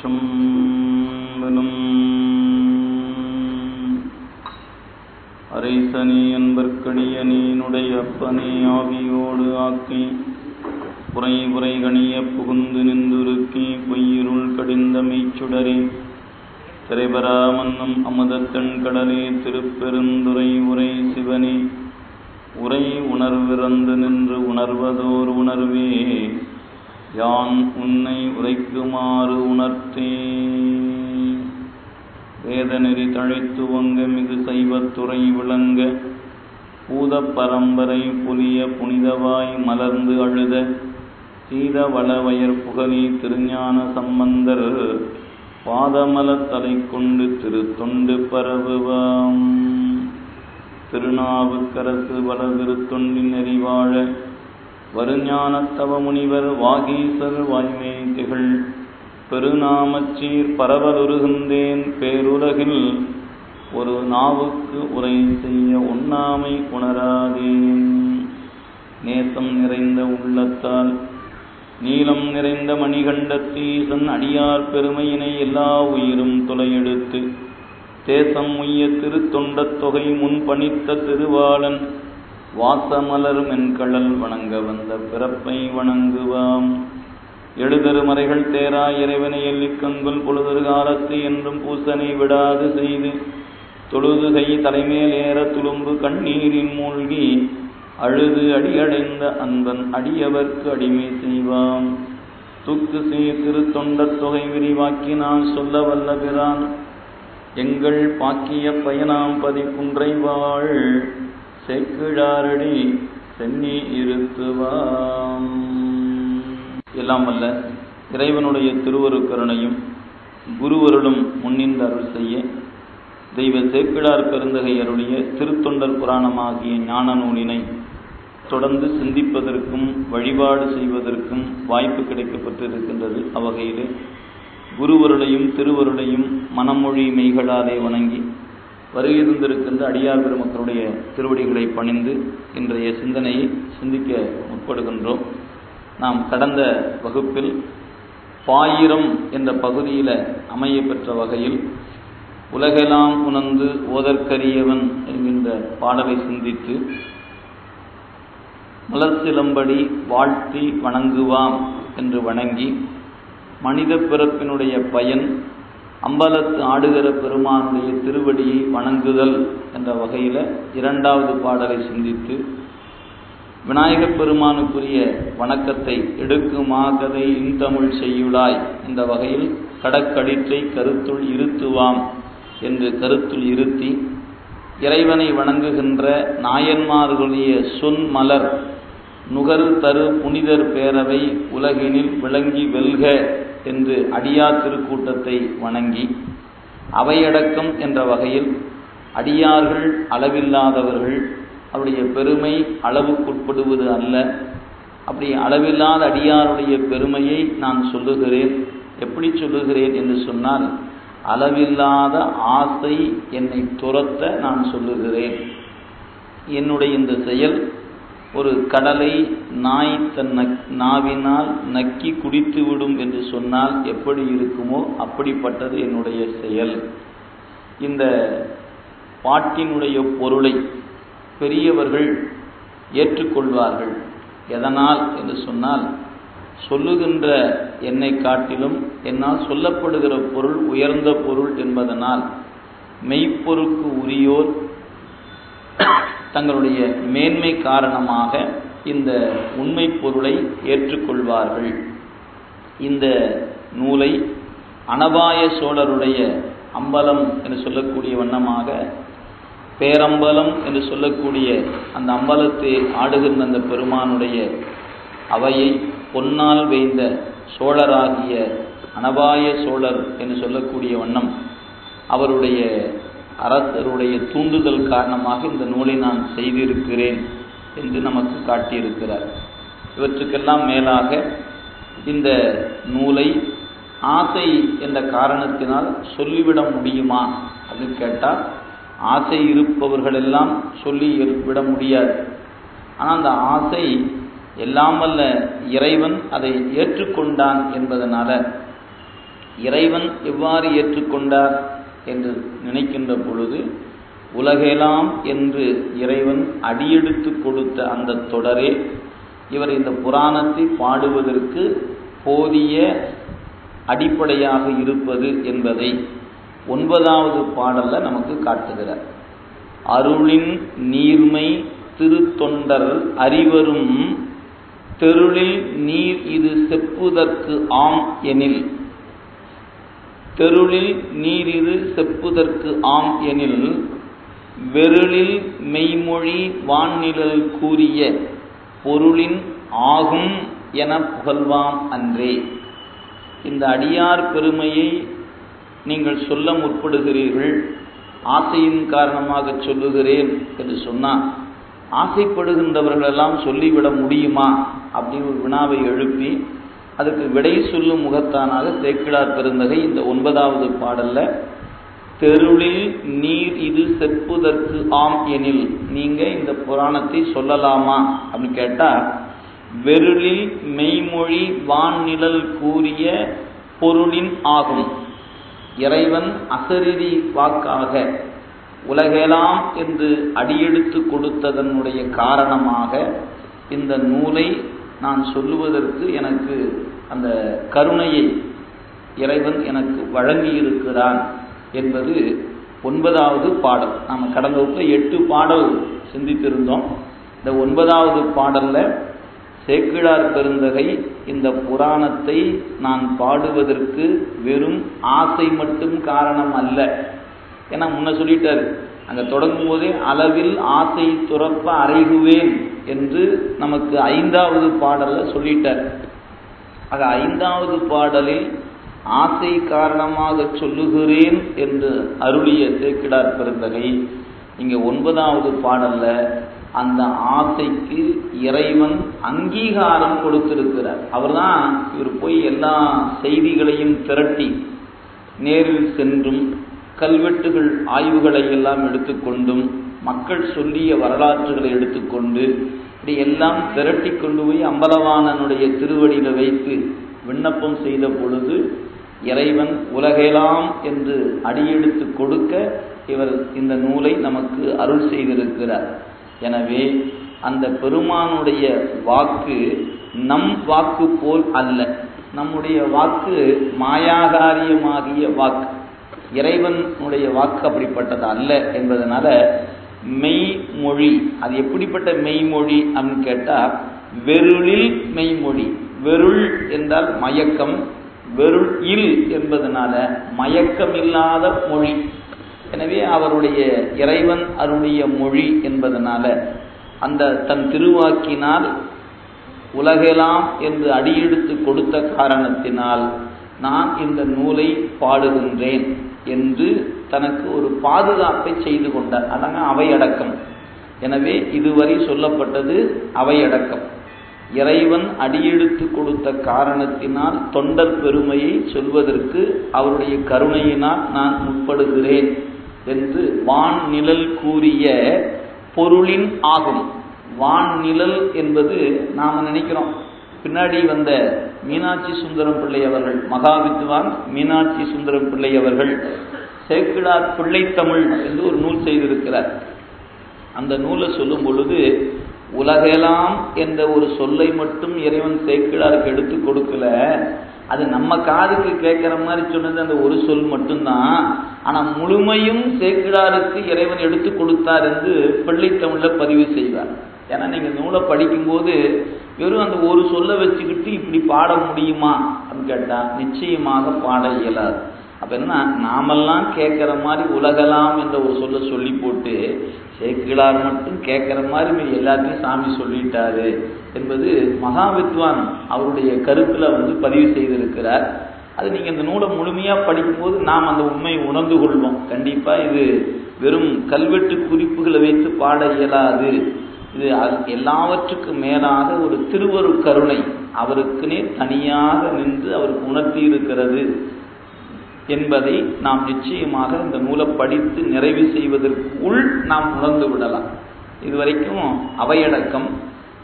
திருச்சிற்றம்பலம். அரைசனி என்பர்க்கடியனீனுடைய அப்பனே ஆவியோடு ஆக்கி புரை புரை கணிய புகுந்து நின்றுருக்கி பொய்யிருள் கடிந்த மெய்ச்சுடரே திரைபரா மன்னம் அமுதத்தன் கடலே திருப்பெருந்துறை உரை சிவனே உரை உணர்விறந்து நின்று உணர்வதோர் உணர்வே யான் உன்னை உரைக்குமாறு உணர்த்தே. வேதநெறி தழைத்து வங்க மிகு சைவத்துறை விளங்க பூத பரம்பரை புலிய புனிதவாய் மலர்ந்து அழுத சீத வளவயர் புகழி திருஞான சம்பந்தர் பாதமலத் தலை கொண்டு திருத்தொண்டு பரவுவாம். திருநாவுக்கரசு வளதிருத்தொண்டின் நெறிவாழ வருஞானத்தவ முனிவர் வாகீசர் வாய்மை திகழ் பெருநாமச்சீர் பரவலுருகின்றேன் பேருலகில் ஒரு நாவுக்கு உரை செய்ய உண்ணாமை உணராதேன். நேசம் நிறைந்த உள்ளத்தால் நீளம் நிறைந்த மணிகண்டத்தீசன் அடியார் பெருமையினை எல்லா உயிரும் தொலையெடுத்து தேசம் உய்ய திருத்தொண்டத் தொகை முன் பணித்த திருவாளன் வாசமலர் மென்கழல் வணங்க வந்த பிறப்பை வணங்குவாம். எழுதருமறைகள் தேரா இறைவனை எல்லிக்கங்குல் பொழுதொரு காலத்து என்றும் பூசனை விடாது செய்து தொழுதுகை தலைமேல் ஏற துளும்பு கண்ணீரின் மூழ்கி அழுது அடியடைந்த அன்பன் அடியவர்க்கு அடிமை செய்வாம். துக்கு சீர் திருத்தொண்டத் தொகை விரிவாக்கி நான் சொல்ல வல்ல பிரான் எங்கள் பாக்கிய பயனாம் பதிக்குன்றை வாழ் சேக்கிழாரடி சென்னி இருத்துவாம். எல்லாம் வல்ல இறைவனுடைய திருவருட்கருணையும் குருவருளும் முன்னின்று அருள் செய்ய தெய்வ சேக்கிழார் பெருந்தகையருடைய திருத்தொண்டர் புராணமாகிய ஞான நூலினை தொடர்ந்து சிந்திப்பதற்கும் வழிபாடு செய்வதற்கும் வாய்ப்பு கிடைக்கப்பட்டிருக்கின்றது. அவ்வகையிலே குருவருளையும் திருவருளையும் மனமொழி மெய்களாலே வணங்கி வருகிருந்திருக்கின்ற அடியார் பெருமக்களுடைய திருவடிகளை பணிந்து இன்றைய சிந்தனையை சிந்திக்க முற்படுகின்றோம். நாம் கடந்த வகுப்பில் பாயிரம் என்ற பகுதியில் அமைய பெற்ற வகையில் உலகெல்லாம் உணர்ந்து ஓதற்கரியவன் என்கின்ற பாடலை சிந்தித்து மலர்சிலம்படி வாழ்த்தி வணங்குவாம் என்று வணங்கி மனித பிறப்பினுடைய பயன் அம்பலத்து ஆடுகிற பெருமானுடைய திருவடியை வணங்குதல் என்ற வகையில் இரண்டாவது பாடலை சிந்தித்து விநாயகப் பெருமானுக்குரிய வணக்கத்தை எடுக்குமாகதை இன்தமிழ் செய்யுளாய் என்ற வகையில் கடற்கடிற்றை கருத்துள் இருத்துவாம் என்று கருத்துள் இருத்தி இறைவனை வணங்குகின்ற நாயன்மார்களுடைய சொன்மலர் நுகர் தரு புனிதர் பேரவை உலகினில் விளங்கி வெல்க என்று அடியார் திருக்கூட்டத்தை வணங்கி அவையடக்கம் என்ற வகையில் அடியார்கள் அளவில்லாதவர்கள், அவருடைய பெருமை அளவுக்குட்படுவது அல்ல. அப்படி அளவில்லாத அடியாருடைய பெருமையை நான் சொல்லுகிறேன். எப்படி சொல்லுகிறேன் என்று சொன்னால், அளவில்லாத ஆசை என்னை துரத்த நான் சொல்லுகிறேன். என்னுடைய இந்த செயல் ஒரு கடலை நாய் தன் நாவினால் நக்கி குடித்து விடும் என்று சொன்னால் எப்படி இருக்குமோ அப்படிப்பட்டது என்னுடைய செயல். இந்த பாட்டினுடைய பொருளை பெரியவர்கள் ஏற்றுக்கொள்வார்கள். எதனால் என்று சொன்னால், சொல்லுகின்ற என்னை காட்டிலும் என்னால் சொல்லப்படுகிற பொருள் உயர்ந்த பொருள் என்பதனால் மெய்ப்பொருளுக்கு உரியோர் தங்களுடைய மேன்மை காரணமாக இந்த உண்மை பொருளை ஏற்றுக்கொள்வார்கள். இந்த நூலை அனபாய சோழருடைய அம்பலம் என்று சொல்லக்கூடிய வண்ணமாக பேரம்பலம் என்று சொல்லக்கூடிய அந்த அம்பலத்தை ஆடுகின்ற அந்த பெருமானுடைய அவையை பொன்னால் வேய்ந்த சோழராகிய அனபாய சோழர் என்று சொல்லக்கூடிய வண்ணம் அவருடைய அரசருடைய தூண்டுதல் காரணமாக இந்த நூலை நான் செய்திருக்கிறேன் என்று நமக்கு காட்டியிருக்கிறார். இவற்றுக்கெல்லாம் மேலாக இந்த நூலை ஆசை என்ற காரணத்தினால் சொல்லிவிட முடியுமா அப்படின்னு கேட்டால், ஆசை இருப்பவர்களெல்லாம் சொல்லி விட முடியாது. ஆனால் அந்த ஆசை எல்லாம் வல்ல இறைவன் அதை ஏற்றுக்கொண்டான் என்பதனால இறைவன் எவ்வாறு ஏற்றுக்கொண்டார் என்று நினைக்கின்ற பொழுது, உலகெல்லாம் என்று இறைவன் அடியெடுத்து கொடுத்த அந்த தொடரே இவர் இந்த புராணத்தை பாடுவதற்கு போதிய அடிப்படையாக இருப்பது என்பதை 9வது பாடல்ல நமக்கு காட்டுகிறார். அருளின் நீர்மை திருத்தொண்டர் அறிவரும் தெருளில் நீர் இது செப்புதற்கு ஆம் எனில், தெருளில் நீர் இது செப்புதற்கு ஆம் எனில், வெருளில் மெய்மொழி வான்நிழல் கூறிய பொருளின் ஆகும் என புகழ்வாம் அன்றே. இந்த அடியார் பெருமையை நீங்கள் சொல்ல முற்படுகிறீர்கள், ஆசையின் காரணமாக சொல்லுகிறேன் என்று சொன்னால், ஆசைப்படுகின்றவர்களெல்லாம் சொல்லிவிட முடியுமா அப்படின்னு ஒரு வினாவை எழுப்பி அதுக்கு விடை சொல்லும் முகத்தானாக சேக்கிழார் பெருந்தகை இந்த 9வது பாடல்ல, தெருளில் நீர் இது செப்புதற்கு ஆம் எனில், நீங்க இந்த புராணத்தை சொல்லலாமா அப்படின்னு கேட்டா, வெருளில் மெய்மொழி வான்நிழல் கூறிய பொருளின் ஆகும். இறைவன் அசரீரி வாக்காக உலகெல்லாம் என்று அடியெடுத்து கொடுத்ததனுடைய காரணமாக இந்த நூலை நான் சொல்லுவதற்கு எனக்கு அந்த கருணையை இறைவன் எனக்கு வழங்கியிருக்கிறான் என்பது 9வது பாடல். நாம் கடந்த வகுப்பில் 8 பாடல் சிந்தித்திருந்தோம். இந்த 9வது பாடல்ல சேக்கிழார் பெருந்தகை இந்த புராணத்தை நான் பாடுவதற்கு வெறும் ஆசை மட்டும் காரணம் அல்ல. ஏன்னா முன்ன சொல்லிட்டாரு, அங்க தொடங்கும் போதே அளவில் ஆசை துறப்ப அறைகுவேன் என்று நமக்கு 5வது பாடல்ல சொல்லிட்டார். ஆக 5வது பாடலில் ஆசை காரணமாக சொல்லுகிறேன் என்று அருளிய சேக்கிழார் பெருந்தகை இங்க 9வது பாடல்ல அந்த ஆசைக்கு இறைவன் அங்கீகாரம் கொடுத்திருக்கிறார். அவர்தான் இவர் போய் எல்லா செய்திகளையும் திரட்டி நேரில் சென்றும் கல்வெட்டுகள் ஆய்வுகளை எல்லாம் எடுத்துக்கொண்டும் மக்கள் சொல்லிய வரலாற்றுகளை எடுத்துக்கொண்டு இப்படி எல்லாம் திரட்டி கொண்டு போய் அம்பலவாணனுடைய திருவடியில வைத்து விண்ணப்பம் செய்த பொழுது இறைவன் உலகெல்லாம் என்று அடியெடுத்து கொடுக்க இவர் இந்த நூலை நமக்கு அருள் செய்திருக்கிறார். எனவே அந்த பெருமானுடைய வாக்கு நம் வாக்கு போல் அல்ல. நம்முடைய வாக்கு மாயாகாரியமாகிய வாக்கு, இறைவனுடைய வாக்கு அப்படிப்பட்டது அல்ல என்பதனால மெய்மொழி, அது எப்படிப்பட்ட மெய்மொழி அப்படின்னு கேட்டா, வெருளில் மெய்மொழி. வெருள் என்றால் மயக்கம், வெருள் இல் என்பதனால மயக்கமில்லாத மொழி. எனவே அவருடைய இறைவன் அருளிய மொழி என்பதனால அந்த தன் திருவாக்கினால் உலகெல்லாம் என்று அடியெடுத்து கொடுத்த காரணத்தினால் நான் இந்த நூலை பாடுகின்றேன் என்று தனக்கு ஒரு பாதுகாப்பை செய்து கொண்டார். அதாங்க அவையடக்கம். எனவே இதுவரை சொல்லப்பட்டது அவையடக்கம். இறைவன் அடியெடுத்து கொடுத்த காரணத்தினால் தொண்டர் பெருமையை சொல்வதற்கு அவருடைய கருணையினால் நான் முற்படுகிறேன் என்று வான் நிழல் கூறிய பொருளின் ஆகும். வான் நிழல் என்பது நாம நினைக்கிறோம், பின்னாடி வந்த மீனாட்சி சுந்தரம் பிள்ளை அவர்கள், மகாவித்வான் மீனாட்சி சுந்தரம் பிள்ளை அவர்கள் சேக்கிழார் பிள்ளைத்தமிழ் என்று ஒரு நூல் செய்திருக்கிறார். அந்த நூலை சொல்லும் பொழுது உலகெல்லாம் என்ற ஒரு சொல்லை மட்டும் இறைவன் சேக்கிழாருக்கு எடுத்து கொடுக்கல. அது நம்ம காதுக்கு கேட்கிற மாதிரி சொன்னது அந்த ஒரு சொல் மட்டும்தான். ஆனா முழுமையும் சேக்கிழாருக்கு இறைவன் எடுத்து கொடுத்தார் என்று பிள்ளைத்தமிழ்ல பதிவு செய்வார். ஏன்னா நீங்க நூலை படிக்கும்போது வெறும் அந்த ஒரு சொல்ல வச்சுக்கிட்டு இப்படி பாட முடியுமா அப்படின்னு கேட்டா நிச்சயமாக பாட இயலாது. அப்ப என்ன, நாமெல்லாம் கேட்கிற மாதிரி உலகெல்லாம் என்ற ஒரு சொல்ல சொல்லி போட்டு சேக்கிழார் மட்டும் கேட்கிற மாதிரி எல்லாத்தையும் சாமி சொல்லிட்டாரு என்பது மகாவித்வான் அவருடைய கருத்துல பதிவு செய்திருக்கிறார். அது நீங்க இந்த நூலை முழுமையா படிக்கும்போது நாம் அந்த உண்மையை உணர்ந்து கொள்வோம். கண்டிப்பா இது வெறும் கல்வெட்டு குறிப்புகளை வைத்து பாட இயலாது. இது எல்லாவற்றுக்கும் மேலாக ஒரு திருவருட் கருணை அவருக்குனே தனியாக நின்று அவருக்கு உணர்த்தி இருக்கிறது என்பதை நாம் நிச்சயமாக இந்த நூலை படித்து நிறைவு செய்வதற்குள் நாம் உணர்ந்து விடலாம். இதுவரைக்கும் அவையடக்கம்.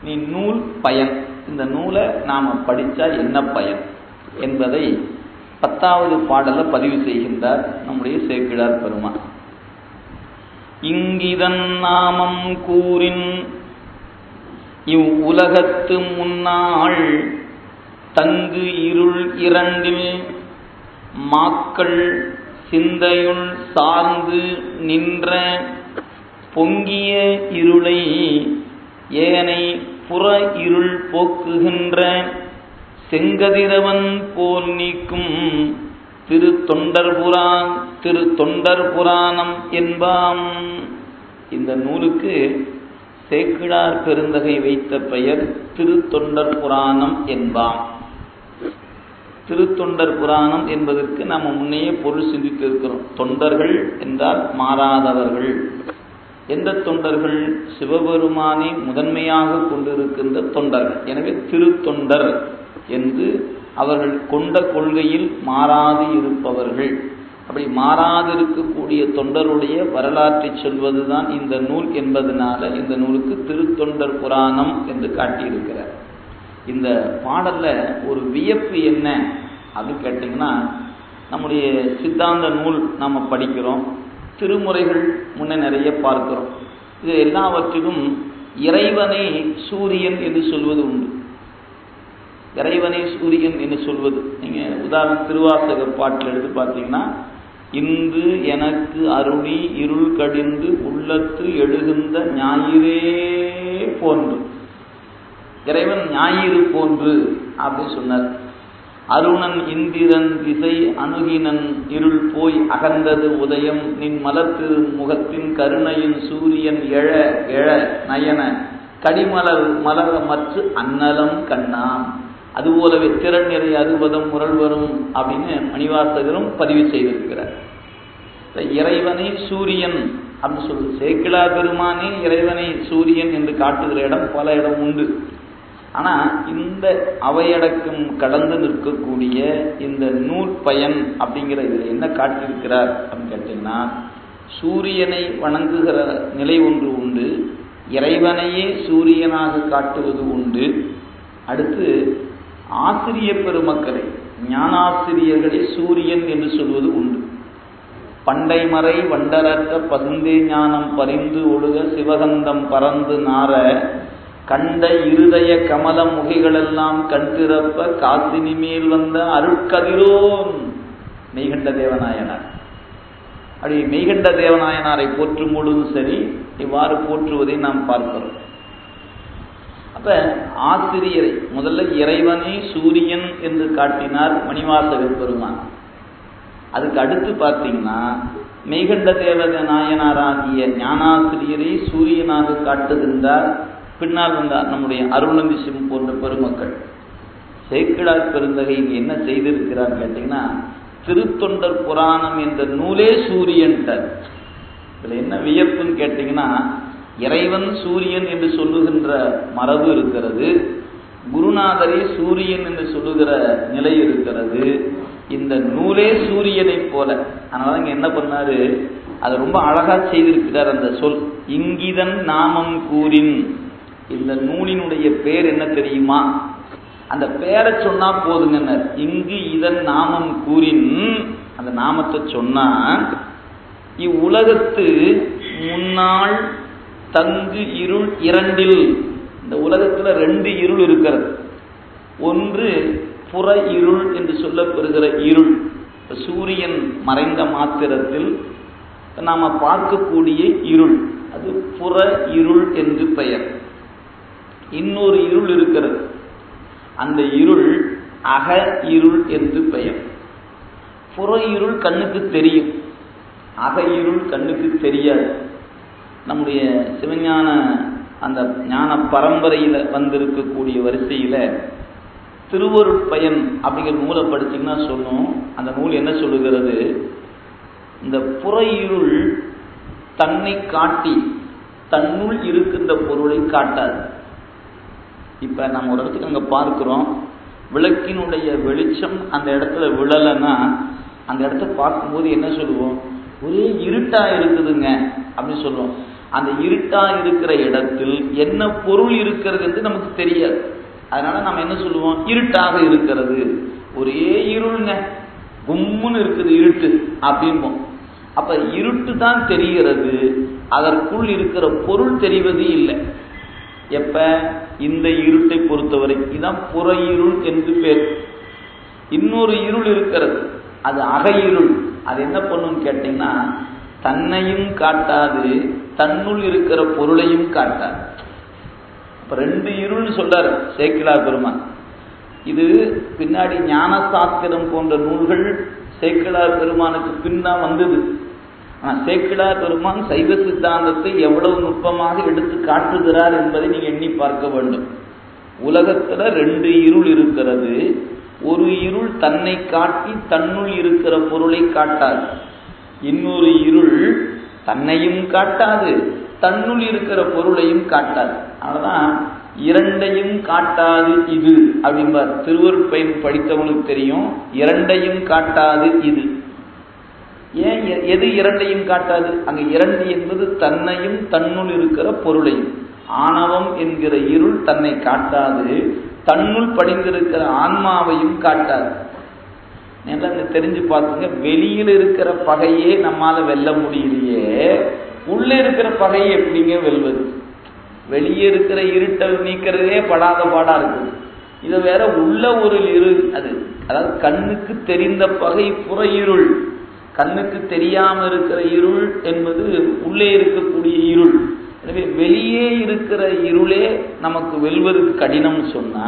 நீ நூல் பயன், இந்த நூலை நாம படித்தா என்ன பயன் என்பதை 10வது பாடல பதிவு செய்கின்றார் நம்முடைய சேக்கிழார் பெருமான். இங்கிதன் நாமம் கூறின் இவ் உலகத்து முன்னாள் தங்கு இருள் இரண்டில் மாக்கள் சிந்தையுள் சார்ந்து நின்ற பொங்கிய இருளை ஏனை புற இருள் போக்குகின்ற செங்கதிரவன் போல் நீக்கும் திருத்தொண்டர் புராணம் என்பாம். இந்த நூலுக்கு சேக்கிழார் பெருந்தகை வைத்த பெயர் திருத்தொண்டர் புராணம் என்பாம். திருத்தொண்டர் புராணம் என்பதற்கு நாம் முன்னையே பொருள் சிந்தித்து இருக்கிறோம். தொண்டர்கள் என்றால் மாறாதவர்கள். எந்த தொண்டர்கள்? சிவபெருமானை முதன்மையாக கொண்டிருக்கின்ற தொண்டர்கள். எனவே திருத்தொண்டர் என்று அவர்கள் கொண்ட கொள்கையில் மாறாது இருப்பவர்கள். அப்படி மாறாது இருக்கக்கூடிய தொண்டருடைய வரலாற்றை சொல்வதுதான் இந்த நூல் என்பதனால இந்த நூலுக்கு திருத்தொண்டர் புராணம் என்று காட்டியிருக்கிறார். இந்த பாடல்ல ஒரு வியப்பு என்ன அப்படின்னு கேட்டிங்கன்னா, நம்முடைய சித்தாந்த நூல் நாம் படிக்கிறோம், திருமுறைகள் முன்னே நிறைய பார்க்கிறோம். இது எல்லாவற்றிலும் இறைவனை சூரியன் என்று சொல்வது உண்டு. இறைவனை சூரியன் என்று சொல்வது, நீங்கள் உதாரணம் திருவாசக பாட்டில் எடுத்து பார்த்தீங்கன்னா, இன்று எனக்கு அருளி இருள் கடிந்து உள்ளத்து எழுகின்ற ஞாயிறே போன்று, இறைவன் ஞாயிறு போன்று அப்படின்னு சொன்னார். அருணன் இந்திரன் திசை அணுகினன் இருள் போய் அகந்தது உதயம் நின் மலத்திரு முகத்தின் கருணையின் சூரியன் எழ எழ நயன கடிமலர் மலர மற்ற அன்னலம் கண்ணாம். அதுபோலவே திறன் நிறை அறுபதம் முரள் வரும் அப்படின்னு மணிவாசகரும் பதிவு செய்திருக்கிறார். இறைவனை சூரியன் அப்படின்னு சொல்லுது. சேக்கிழார் பெருமானே இறைவனை சூரியன் என்று காட்டுகிற இடம் பல இடம் உண்டு. ஆனா இந்த அவையடக்கம் கடந்து நிற்கக்கூடிய இந்த நூல் பயன் அப்படிங்கிற இதில் என்ன காட்டியிருக்கிறார் அப்படின்னு கேட்டீங்கன்னா, சூரியனை வணங்குகிற நிலை ஒன்று உண்டு, இறைவனையே சூரியனாக காட்டுவது உண்டு. அடுத்து ஆசிரிய பெருமக்களை, ஞானாசிரியர்களை சூரியன் என்று சொல்வது உண்டு. பண்டை மறை வண்டரற்ற பசுந்தே ஞானம் பரிந்து ஒழுக சிவகந்தம் பறந்து நார கண்ட இருதய கமல முகைகளெல்லாம் கண்திறப்ப காசினி மேல் வந்த அருட்கதிரோன் மெய்கண்ட தேவநாயனார். அப்படி மெய்கண்ட தேவநாயனாரை போற்றும் பொழுதும் சரி, இவ்வாறு போற்றுவதை நாம் பார்க்கிறோம். அப்ப ஆசிரியரை முதல்ல இறைவனை சூரியன் என்று காட்டினார் மணிவாசகர் பெருமான். அதுக்கு அடுத்து பார்த்தீங்கன்னா, மெய்கண்ட தேவநாயனாராகிய ஞானாசிரியரை சூரியனாக காட்டுகின்றார். பின்னால் வந்தார் நம்முடைய அருள்நந்தி சிம் போன்ற பெருமக்கள். சேக்கிழார் பெருந்தகை என்ன செய்திருக்கிறார் கேட்டீங்கன்னா, திருத்தொண்டர் புராணம் என்ற நூலே சூரியன்ட்டார். இதுல என்ன வியப்புன்னு கேட்டீங்கன்னா, இறைவன் சூரியன் என்று சொல்லுகின்ற மரபு இருக்கிறது, குருநாதரை சூரியன் என்று சொல்லுகிற நிலை இருக்கிறது. இந்த நூலே சூரியனை போல. அதனால இங்க என்ன பண்ணாரு, அதை ரொம்ப அழகா செய்திருக்கிறார். அந்த சொல் இங்கிதன் நாமம் கூறின், இந்த நூலினுடைய பேர் என்ன தெரியுமா? அந்த பேரை சொன்னா போதுங்க. இங்கு இதன் நாமம் கூறின், அந்த நாமத்தை சொன்னா, இவ்வுலகத்து முன்னாள் தங்கு இருள் இரண்டில், இந்த உலகத்துல 2 இருள் இருக்கிறது. ஒன்று புற இருள் என்று சொல்லப்பெறுகிற இருள், சூரியன் மறைந்த மாத்திரத்தில் நாம பார்க்கக்கூடிய இருள், அது புற இருள் என்று பெயர். இன்னொரு இருள் இருக்கிறது, அந்த இருள் அக இருள் என்று பெயர். புற இருள் கண்ணுக்கு தெரியும், அக இருள் கண்ணுக்கு தெரியாது. நம்முடைய சிவஞான அந்த ஞான பரம்பரையில வந்திருக்கக்கூடிய வரிசையில திருவருட்பயன் அப்படிங்கிற நூலை படிச்சீங்கன்னா சொல்லும். அந்த நூல் என்ன சொல்லுகிறது, இந்த புற இருள் தன்னை காட்டி தன்னுள் இருக்கின்ற பொருளை காட்டாது. இப்ப நம்ம ஒரு இடத்துக்கு அங்க பார்க்கிறோம், விளக்கினுடைய வெளிச்சம் அந்த இடத்துல விழலைன்னா அந்த இடத்த பார்க்கும்போது என்ன சொல்லுவோம், ஒரே இருட்டா இருக்குதுங்க அப்படின்னு சொல்லுவோம். அந்த இருட்டா இருக்கிற இடத்தில் என்ன பொருள் இருக்கிறது என்று நமக்கு தெரியாது. அதனால நம்ம என்ன சொல்லுவோம், இருட்டாக இருக்கிறது, ஒரே இருளுங்க. கும்முன்னு இருக்குது இருட்டு அப்படின்போம். அப்ப இருட்டு தான் தெரிகிறது, அதற்குள் இருக்கிற பொருள் தெரிவது இல்லை. எப்ப? இந்த இருட்டை பொறுத்தவரை இதுதான் புற இருள் என்று பேர். இன்னொரு இருள் இருக்கிறது, அது அக இருள். அது என்ன பண்ணுன்னு கேட்டீங்கன்னா, தன்னையும் காட்டாது, தன்னுள் இருக்கிற பொருளையும் காட்டாது. இப்ப 2 இருள்னு சொல்றாரு சேக்கிழார் பெருமான். இது பின்னாடி ஞான சாஸ்திரம் போன்ற நூல்கள் சேக்கிழார் பெருமானுக்கு பின்தான் வந்தது. ஆனா சேக்கிழார் பெருமான் சைவ சித்தாந்தத்தை எவ்வளவு நுட்பமாக எடுத்து காட்டுகிறார் என்பதை நீங்க எண்ணி பார்க்க வேண்டும். உலகத்துல 2 இருள் இருக்கிறது. ஒரு இருள் தன்னை காட்டி தன்னுள் இருக்கிற பொருளை காட்டாது. இன்னொரு இருள் தன்னையும் காட்டாது, தன்னுள் இருக்கிற பொருளையும் காட்டாது. அதனாலதான் இரண்டையும் காட்டாது இது அப்படிம்பார். திருவருட்பயன் படித்தவனுக்கு தெரியும், இரண்டையும் காட்டாது இது. ஏன் எது இரண்டையும் காட்டாது? அங்க 2 என்பது தன்னையும் தன்னுள் இருக்கிற பொருளையும். ஆணவம் என்கிற இருள் தன்னை காட்டாது, தன்னுள் படிந்திருக்கிற ஆன்மாவையும் காட்டாது. தெரிஞ்சு பார்த்துங்க, வெளியில் இருக்கிற பகையே நம்மால வெல்ல முடியலையே, உள்ள இருக்கிற பகையை எப்படிங்க வெல்வது? வெளியே இருக்கிற இருட்டை நீக்கிறதே படாத பாடா இருக்குது. இதை வேற உள்ள ஒரு இருள், அது அதாவது கண்ணுக்கு தெரிந்த பகை புற இருள், கண்ணுக்கு தெரியாம இருக்கிற இருள் என்பது உள்ளே இருக்கக்கூடிய இருள். எனவே வெளியே இருக்கிற இருளே நமக்கு வெல்வதற்கு கடினம் சொன்னா,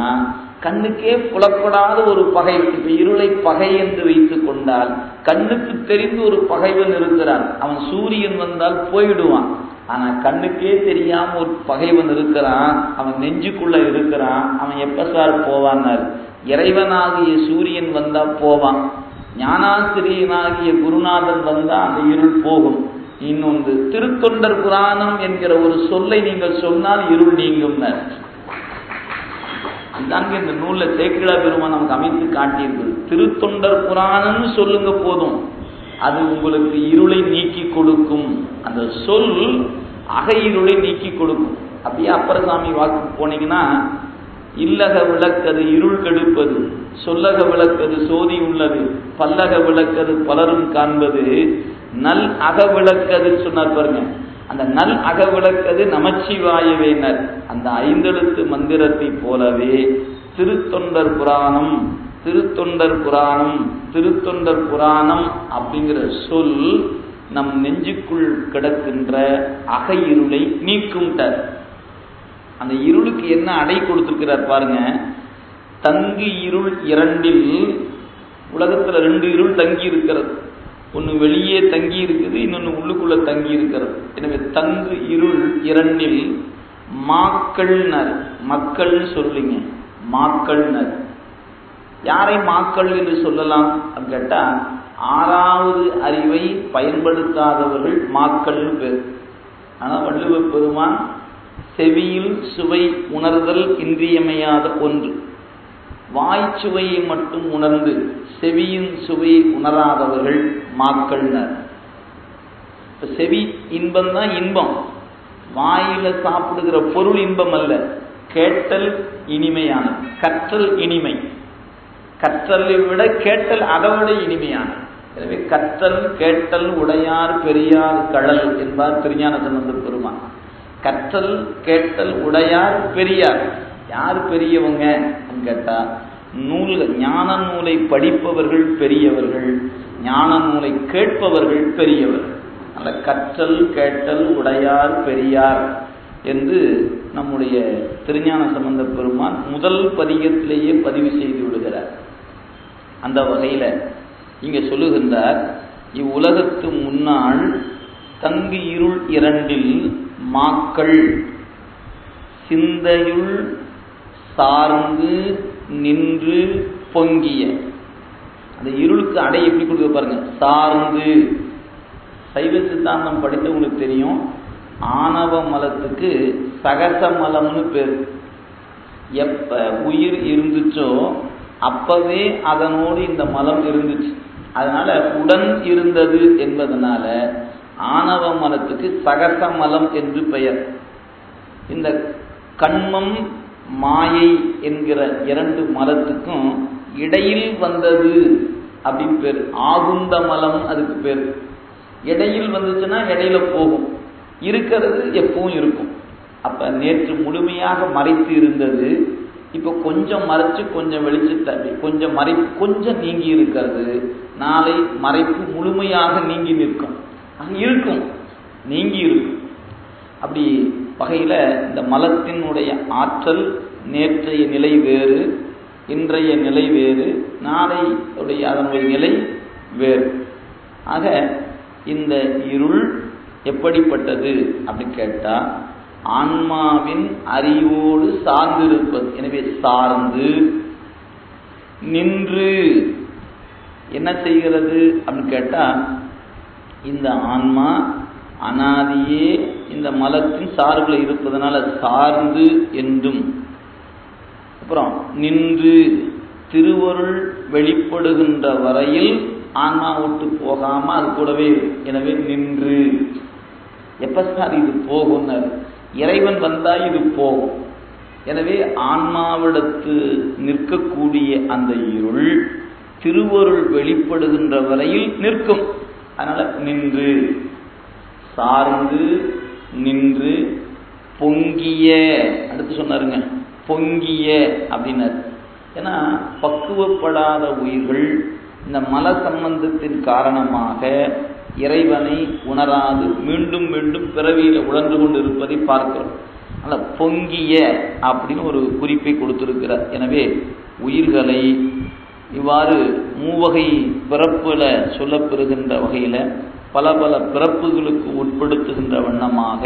கண்ணுக்கே புலப்படாத ஒரு பகை, இப்ப இருளை பகை என்று வைத்துக் கொண்டால், கண்ணுக்கு தெரிந்து ஒரு பகைவன் இருக்கிறான், அவன் சூரியன் வந்தால் போயிடுவான். ஆனா கண்ணுக்கே தெரியாம ஒரு பகைவன் இருக்கிறான், அவன் நெஞ்சுக்குள்ள இருக்கிறான். அவன் எப்ப சார் போவான்னார்? இறைவனாகிய சூரியன் வந்தா போவான், ஞானாசிரியனாகிய குருநாதன் வந்தா அந்த இருள் போகும். இன்னொன்று, திருத்தொண்டர் புராணம் என்கிற ஒரு சொல்லை நீங்கள் சொன்னால் இருள் நீங்கும். அதுதாங்க இந்த நூல்ல சேக்கிழார் பெருமான் நமக்கு அமைத்து காட்டியிருக்கிறது. திருத்தொண்டர் புராணம்னு சொல்லுங்க போதும், அது உங்களுக்கு இருளை நீக்கி கொடுக்கும். அந்த சொல் அக இருளை நீக்கி கொடுக்கும். அப்படியே அப்பரசாமி வாக்கு போனீங்கன்னா, இல்லக விளக்கது இருள் கெடுப்பது, சொல்லக விளக்கது சோதி உள்ளது, பல்லக விளக்கது பலரும் காண்பது, நல் அக விளக்கது சொன்னார் பாருங்க. அந்த நல் அக விளக்கது நமச்சிவாயவேனர். அந்த 5 எழுத்து மந்திரத்தை போலவே திருத்தொண்டர் புராணம், திருத்தொண்டர் புராணம், திருத்தொண்டர் புராணம் அப்படிங்கிற சொல் நம் நெஞ்சுக்குள் கிடக்கின்ற அக இருளை நீக்கும். அந்த இருளுக்கு என்ன அடை கொடுத்திருக்கிறார் பாருங்க. தங்கு இருள் 2இல் உலகத்துல 2 இருள் தங்கி இருக்கிறது. ஒன்னு வெளியே தங்கி இருக்குது, இன்னொன்னு உள்ளுக்குள்ள தங்கி இருக்கிறது. எனவே தங்கு இருள் 2இல் மாக்கள்னர், மக்கள்னு சொல்லுங்க, மாக்கள்னர். யாரை மாக்கள் என்று சொல்லலாம் அப்படின்னு கேட்டா, 6வது அறிவை பயன்படுத்தாதவர்கள் மாக்கள்னு பேர். ஆனா வள்ளுவ பெருமான் செவியில் சுவை உணர்தல் இன்றியமையாத ஒன்று. வாய்ச்சுவையை மட்டும் உணர்ந்து செவியின் சுவையை உணராதவர்கள் மாக்கள்னர். செவி இன்பம் தான் இன்பம், வாயில சாப்பிடுகிற பொருள் இன்பம் அல்ல. கேட்டல் இனிமையான, கற்றல் இனிமை, கற்றலை விட கேட்டல் அதை விட இனிமையான. எனவே கற்றல் கேட்டல் உடையார் பெரியார் கடல் என்பார் திருஞான சம்பந்தர் பெருமான். கற்றல் கேட்டல் உடையார் பெரியார். யார் பெரியவங்க கேட்டா, நூல்கள், ஞான நூலை படிப்பவர்கள் பெரியவர்கள், ஞான நூலை கேட்பவர்கள் பெரியவர்கள். அந்த கற்றல் கேட்டல் உடையார் பெரியார் என்று நம்முடைய திருஞான சம்பந்த பெருமான் முதல் பதிகத்திலேயே பதிவு செய்து விடுகிறார். அந்த வகையில இங்க சொல்லுகின்றார், இவ்வுலகத்து முன்னாள் தங்கு இருள் 2இல் மாக்கள் சிந்தையுள் சார்ந்து நின்று பொங்கிய. அந்த இருளுக்கு அடை எப்படி கொடுக்க பாருங்க, சார்ந்து. சைவ சித்தாந்தம் படித்தவங்களுக்கு தெரியும், ஆணவ மலத்துக்கு சகச மலம்னு பேர். எப்ப உயிர் இருந்துச்சோ அப்பவே அதனோடு இந்த மலம் இருந்துச்சு. அதனால உடன் இருந்தது என்பதனால ஆணவ மலத்துக்கு சகச மலம் என்று பெயர். இந்த கண்மம் மாயை என்கிற 2 மலத்துக்கும் இடையில் வந்தது அப்படின்னு பேர். ஆகுந்த மலம் அதுக்கு பேர். இடையில் வந்துச்சுன்னா இடையில போகும், இருக்கிறது எப்பவும் இருக்கும். அப்ப நேற்று முழுமையாக மறைத்து இருந்தது, இப்ப கொஞ்சம் மறைச்சு கொஞ்சம் வெளிச்சு தள்ளி கொஞ்சம் மறைப்பு கொஞ்சம் நீங்கி இருக்கிறது. நாளை மறைப்பு முழுமையாக நீங்கி நிற்கும், இருக்கும், நீங்கி இருக்கும். அப்படி வகையில இந்த மலத்தினுடைய ஆற்றல் நேற்றைய நிலை வேறு, இன்றைய நிலை வேறு, நாளை அதனுடைய நிலை வேறு. ஆக இந்த இருள் எப்படிப்பட்டது அப்படின்னு கேட்டா, ஆன்மாவின் அறிவோடு சார்ந்திருப்பது. எனவே சார்ந்து நின்று என்ன செய்கிறது அப்படின்னு கேட்டா, இந்த ஆன்மா அனாதியே இந்த மலத்தின் சார்பில் இருப்பதனால சார்ந்து என்றும், அப்புறம் நின்று திருவருள் வெளிப்படுகின்ற வரையில் ஆன்மா விட்டு போகாம அது கூடவே. எனவே நின்று எப்ப சார் இது போகும்? இறைவன் வந்தா இது போகும். எனவே ஆன்மாவிடத்து நிற்கக்கூடிய அந்த இருள் திருவருள் வெளிப்படுகின்ற வரையில் நிற்கும். அதனால நின்று சார்ந்து நின்று பொங்கிய, அடுத்து சொன்னாருங்க பொங்கிய அப்படின்னாரு. ஏன்னா பக்குவப்படாத உயிர்கள் இந்த மல சம்பந்தத்தின் காரணமாக இறைவனை உணராது மீண்டும் மீண்டும் பிறவியில உழன்று கொண்டு இருப்பதை பார்க்கிறோம். அதனால பொங்கிய அப்படின்னு ஒரு குறிப்பை கொடுத்திருக்கிறார். எனவே உயிர்களை இவ்வாறு மூவகை பிறப்புல சொல்லப்பெறுகின்ற வகையில பல பல பிறப்புகளுக்கு உட்படுத்துகின்ற வண்ணமாக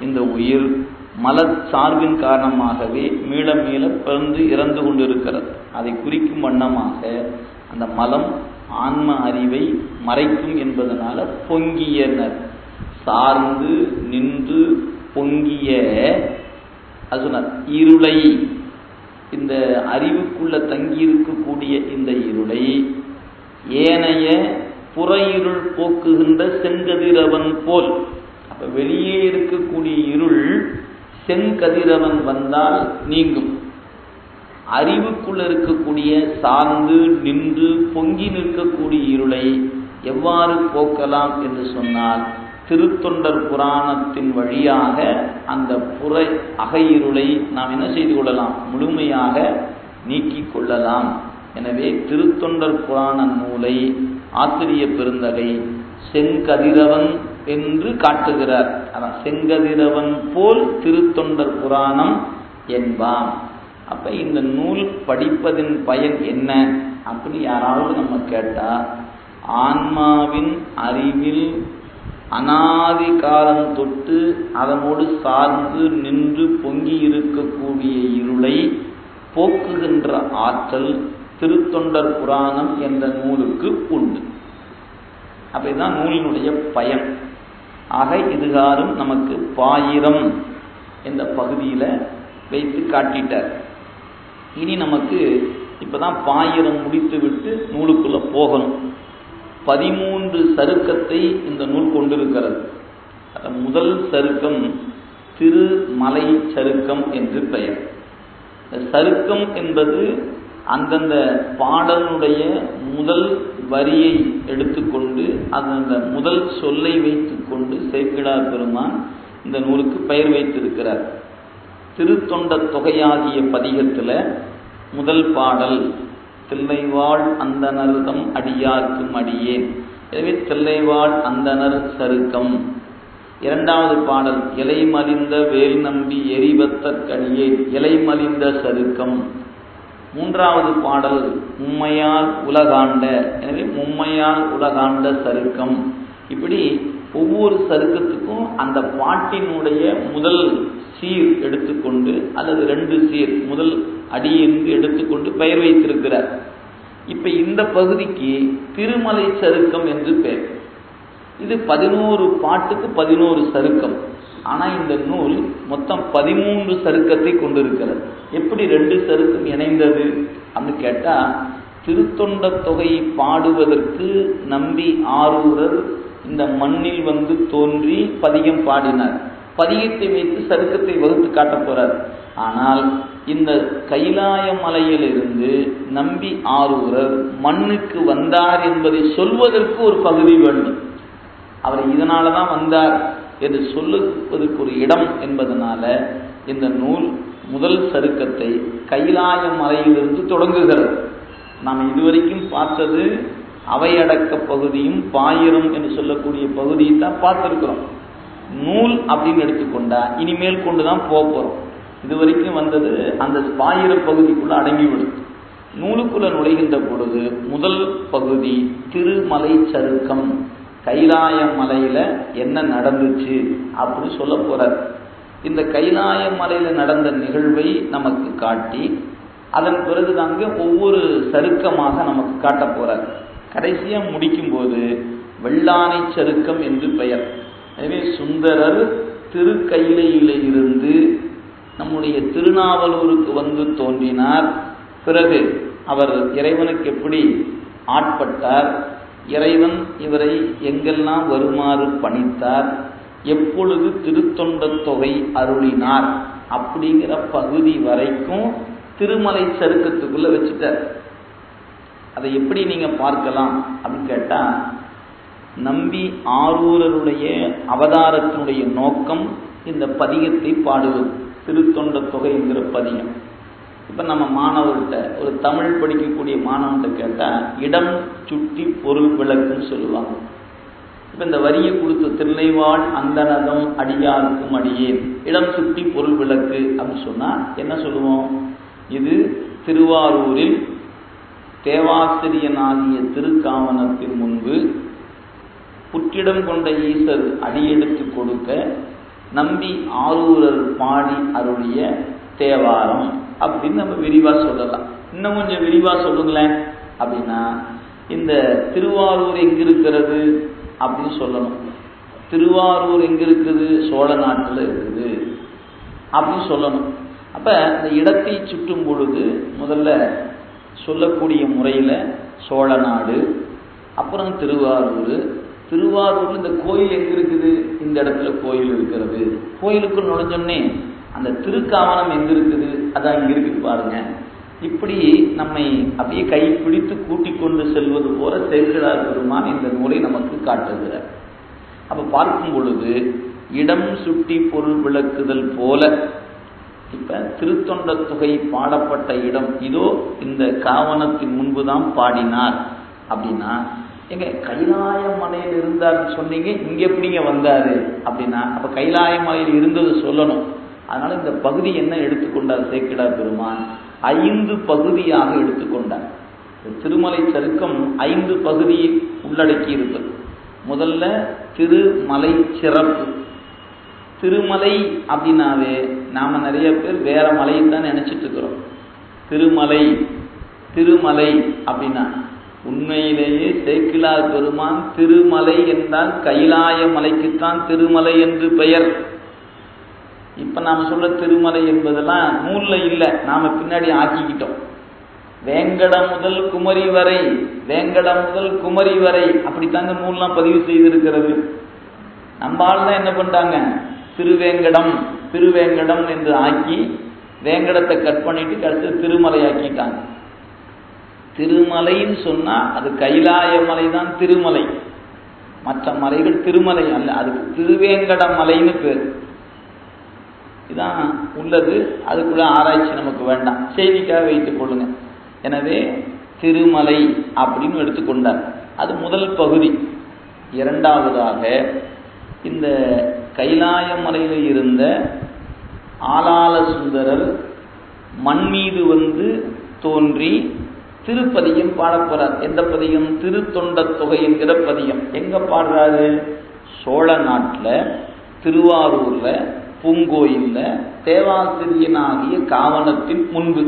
இந்த உயிர் மல சார்பின் காரணமாகவே மீள மீள பிறந்து இறந்து கொண்டிருக்கிறது. அதை குறிக்கும் வண்ணமாக அந்த மலம் ஆன்ம அறிவை மறைக்கும் என்பதனால பொங்கியனர். சார்ந்து நின்று பொங்கிய அது சொன்னார். இருளை, இந்த அறிவுக்குள்ள தங்கி இருக்கக்கூடிய இந்த இருளை ஏனைய புற இருள் போக்குகின்ற செங்கதிரவன் போல். அப்ப வெளியே இருக்கக்கூடிய இருள் செங்கதிரவன் வந்தால் நீங்கும். அறிவுக்குள்ள இருக்கக்கூடிய சார்ந்து நின்று பொங்கி நிற்கக்கூடிய இருளை எவ்வாறு போக்கலாம் என்று சொன்னால், திருத்தொண்டர் புராணத்தின் வழியாக அந்த புற அகையிருளை நாம் என்ன செய்து கொள்ளலாம்? முழுமையாக நீக்கிக் கொள்ளலாம். எனவே திருத்தொண்டர் புராண நூலை ஆசிரிய பெருந்தகை செங்கதிரவன் என்று காட்டுகிறார். அதான் செங்கதிரவன் போல் திருத்தொண்டர் புராணம் என்பான். அப்ப இந்த நூல் படிப்பதின் பயன் என்ன அப்படி யாராவது நம்ம கேட்டா, ஆன்மாவின் அறிவில் அனாதி காலம் தொட்டு அதனோடு சார்ந்து நின்று பொங்கி இருக்கக்கூடிய இருளை போக்குகின்ற ஆற்றல் திருத்தொண்டர் புராணம் என்ற நூலுக்கு உண்டு. அப்படிதான் நூலினுடைய பயன். ஆக இதுகாரும் நமக்கு பாயிரம் என்ற பகுதியில வைத்து காட்டிட்டார். இனி நமக்கு இப்பதான் பாயிரம் முடித்து விட்டு நூலுக்குள்ள போகணும். 13 சருக்கத்தை இந்த நூல் கொண்டிருக்கிறது. முதல் சருக்கம் திருமலை சருக்கம் என்று பெயர். சருக்கம் என்பது அந்தந்த பாடலுடைய முதல் வரியை எடுத்துக்கொண்டு அந்த முதல் சொல்லை வைத்துக்கொண்டு சேக்கிழார் பெருமான் இந்த நூலுக்கு பெயர் வைத்திருக்கிறார். திருத்தொண்ட தொகையாகிய பதிகத்துல முதல் பாடல் தில்லைவாழ் அந்தணர்தம் அடியார்க்கும் அடியேன். எனவே தில்லைவாழ் அந்தணர் சருக்கம். இரண்டாவது பாடல் இலை மலிந்த வேல் நம்பி எரிபத்தற்கடியேன், இலை மலிந்த சருக்கம். மூன்றாவது பாடல் மும்மையால் உலகாண்ட, எனவே மும்மையால் உலகாண்ட சருக்கம். இப்படி ஒவ்வொரு சருக்கத்துக்கும் அந்த பாட்டினுடைய முதல் சீர் எடுத்துக்கொண்டு அல்லது 2 சீர் முதல் அடி என்று எடுத்துக்கொண்டு பெயர் வைத்திருக்கிறார். இப்ப இந்த பகுதிக்கு திருமலை சருக்கம் என்று பெயர். இது 11 பாட்டுக்கு 11 சருக்கம். ஆனா இந்த நூல் மொத்தம் 13 சருக்கத்தை கொண்டிருக்கிறது. எப்படி 2 சருக்கம் இணைந்தது அப்படின்னு கேட்டா, திருத்தொண்ட தொகையை பாடுவதற்கு நம்பி ஆரூரர் இந்த மண்ணில் வந்து தோன்றி பதிகம் பாடினார். பதிகத்தை வைத்து சருக்கத்தை வகுத்து காட்ட போறார். ஆனால் இந்த கைலாய மலையிலிருந்து நம்பி ஆரூரர் மண்ணுக்கு வந்தார் என்பதை சொல்வதற்கு ஒரு பகுதி வேண்டும். அவர் இதனால தான் வந்தார் என்று சொல்லுவதற்கு ஒரு இடம் என்பதனால இந்த நூல் முதல் சருக்கத்தை கைலாய மலையிலிருந்து தொடங்குகிறது. நாம் இதுவரைக்கும் பார்த்தது அவையடக்க பகுதியும் பாயிரம் என்று சொல்லக்கூடிய பகுதியை தான் பார்த்திருக்கிறோம். நூல் அப்படின்னு எடுத்துக்கொண்டா இனிமேல் கொண்டுதான் போறோம். இதுவரைக்கும் வந்தது அந்த பாயிர பகுதிக்குள்ள அடங்கிவிடும். நூலுக்குள்ள நுழைகின்ற பொழுது முதல் பகுதி திருமலை சருக்கம், கைலாய மலையில என்ன நடந்துச்சு அப்படின்னு சொல்ல போறார். இந்த கைலாய மலையில நடந்த நிகழ்வை நமக்கு காட்டி அதன் பிறகு தாங்க ஒவ்வொரு சருக்கமாக நமக்கு காட்ட போறார். கடைசியா முடிக்கும் போது வெள்ளானை சருக்கம் என்று பெயர். எனவே சுந்தரர் திருக்கையிலையில இருந்து நம்முடைய திருநாவலூருக்கு வந்து தோன்றினார். பிறகு அவர் இறைவனுக்கு எப்படி ஆட்பட்டார், இறைவன் இவரை எங்கெல்லாம் வருமாறு பணித்தார், எப்பொழுது திருத்தொண்ட தொகை அருளினார் அப்படிங்கிற பகுதி வரைக்கும் திருமலை சருக்கத்துக்குள்ள வச்சுட்டார். அதை எப்படி நீங்க பார்க்கலாம் அப்படின்னு கேட்டா, நம்பி ஆரூரருடைய அவதாரத்தினுடைய நோக்கம் இந்த பதிகத்தை பாடுவது, திருத்தொண்ட தொகை என்கிற பதிகம். இப்ப நம்ம மாணவர்கிட்ட, ஒரு தமிழ் படிக்கக்கூடிய மாணவன்கிட்ட கேட்டா இடம் சுட்டி பொருள் விளக்குன்னு சொல்லுவாங்க. இப்ப இந்த வரியை கொடுத்த தில்லைவாழ் அந்தனதம் அடியாருக்கும் அடியேன் இடம் சுட்டி பொருள் விளக்கு அப்படின்னு சொன்னா என்ன சொல்லுவோம்? இது திருவாரூரில் தேவாசிரியனாகிய திருக்காவனத்தின் முன்பு புற்றிடம் கொண்ட ஈசர் அடியெடுத்து கொடுக்க நம்பி ஆரூரர் பாடி அருளிய தேவாரம் அப்படின்னு நம்ம விரிவா சொல்லலாம். இன்னும் கொஞ்சம் விரிவா சொல்லுங்களேன் அப்படின்னா, இந்த திருவாரூர் எங்க இருக்கிறது அப்படின்னு சொல்லணும். திருவாரூர் எங்க இருக்குது? சோழ நாட்டில் இருக்குது அப்படின்னு சொல்லணும். அப்ப இந்த இடத்தை சுற்றும் பொழுது முதல்ல சொல்லக்கூடிய முறையில சோழ நாடு, அப்புறம் திருவாரூர். திருவாரூர்ல இந்த கோயில் எங்க இருக்குது? இந்த இடத்துல கோயில் இருக்கிறது. கோயிலுக்கு நுழைஞ்சோன்னே அந்த திருக்காவனம் எங்க இருக்குது? அதான் இங்க இருக்குது பாருங்க. இப்படி நம்மை அப்படியே கைப்பிடித்து கூட்டிக் கொண்டு செல்வது போல சேக்கிழார் பெருமான் இந்த நூலை நமக்கு காட்டுகிறார். அப்ப பார்க்கும் பொழுது இடம் சுட்டி பொருள் விளக்குதல் போல இப்ப திருத்தொண்ட தொகை பாடப்பட்ட இடம் இதோ இந்த காவனத்தின் முன்புதான் பாடினார் அப்படின்னா, எங்க கைலாய மலையில் இருந்தார்னு சொன்னீங்க, இங்க எப்படிங்க வந்தாரு அப்படின்னா, அப்ப கைலாய மலையில் இருந்தது சொல்லணும். அதனால இந்த பகுதி என்ன எடுத்துக்கொண்டார் சேக்கிழார் பெருமான்? 5 பகுதியாக எடுத்துக்கொண்டார். திருமலை சருக்கம் 5 பகுதியை உள்ளடக்கி இருப்பது. முதல்ல திருமலை சிறப்பு. திருமலை அப்படின்னாவே நாம நிறைய பேர் வேற மலையை தான் நினைச்சிட்டு இருக்கிறோம். திருமலை திருமலை அப்படின்னா உண்மையிலேயே சேக்கிழார் பெருமான் திருமலை என்றால் கைலாய மலைக்குத்தான் திருமலை என்று பெயர். இப்ப நாம சொல்ல திருமலை என்பதெல்லாம் நூல்ல இல்ல, நாம பின்னாடி ஆக்கிக்கிட்டோம். வேங்கடம் முதல் குமரி வரை, வேங்கடம் முதல் குமரி வரை அப்படித்தாங்க நூல்லாம் பதிவு செய்திருக்கிறது. நம்ம ஆள் தான் என்ன பண்ணிட்டாங்க, திருவேங்கடம் திருவேங்கடம் என்று ஆக்கி வேங்கடத்தை கட் பண்ணிட்டு கடைசி திருமலை ஆக்கிட்டாங்க. திருமலைன்னு சொன்னா அது கைலாய மலை தான் திருமலை, மற்ற மலைகள் திருமலை அல்ல, அதுக்கு திருவேங்கட மலைன்னு பேர். இதான் உள்ளது. அதுக்குள்ள ஆராய்ச்சி நமக்கு வேண்டாம், செய்திக்காக வைத்துக் கொள்ளுங்க. எனவே திருமலை அப்படின்னு எடுத்துக்கொண்டார். அது முதல் பகுதி. இரண்டாவதாக இந்த கைலாய மலையில் இருந்த ஆளாள சுந்தரர் மண் மீது வந்து தோன்றி திருப்பதியம் பாடப்போறார். எந்த பதியம்? திருத்தொண்ட தொகை என்கிற பதியம். எங்க பாடுறாரு? சோழ நாட்டில் திருவாரூர்ல பூங்கோயில்ல தேவாசிரியனாகிய காவனத்தின் முன்பு.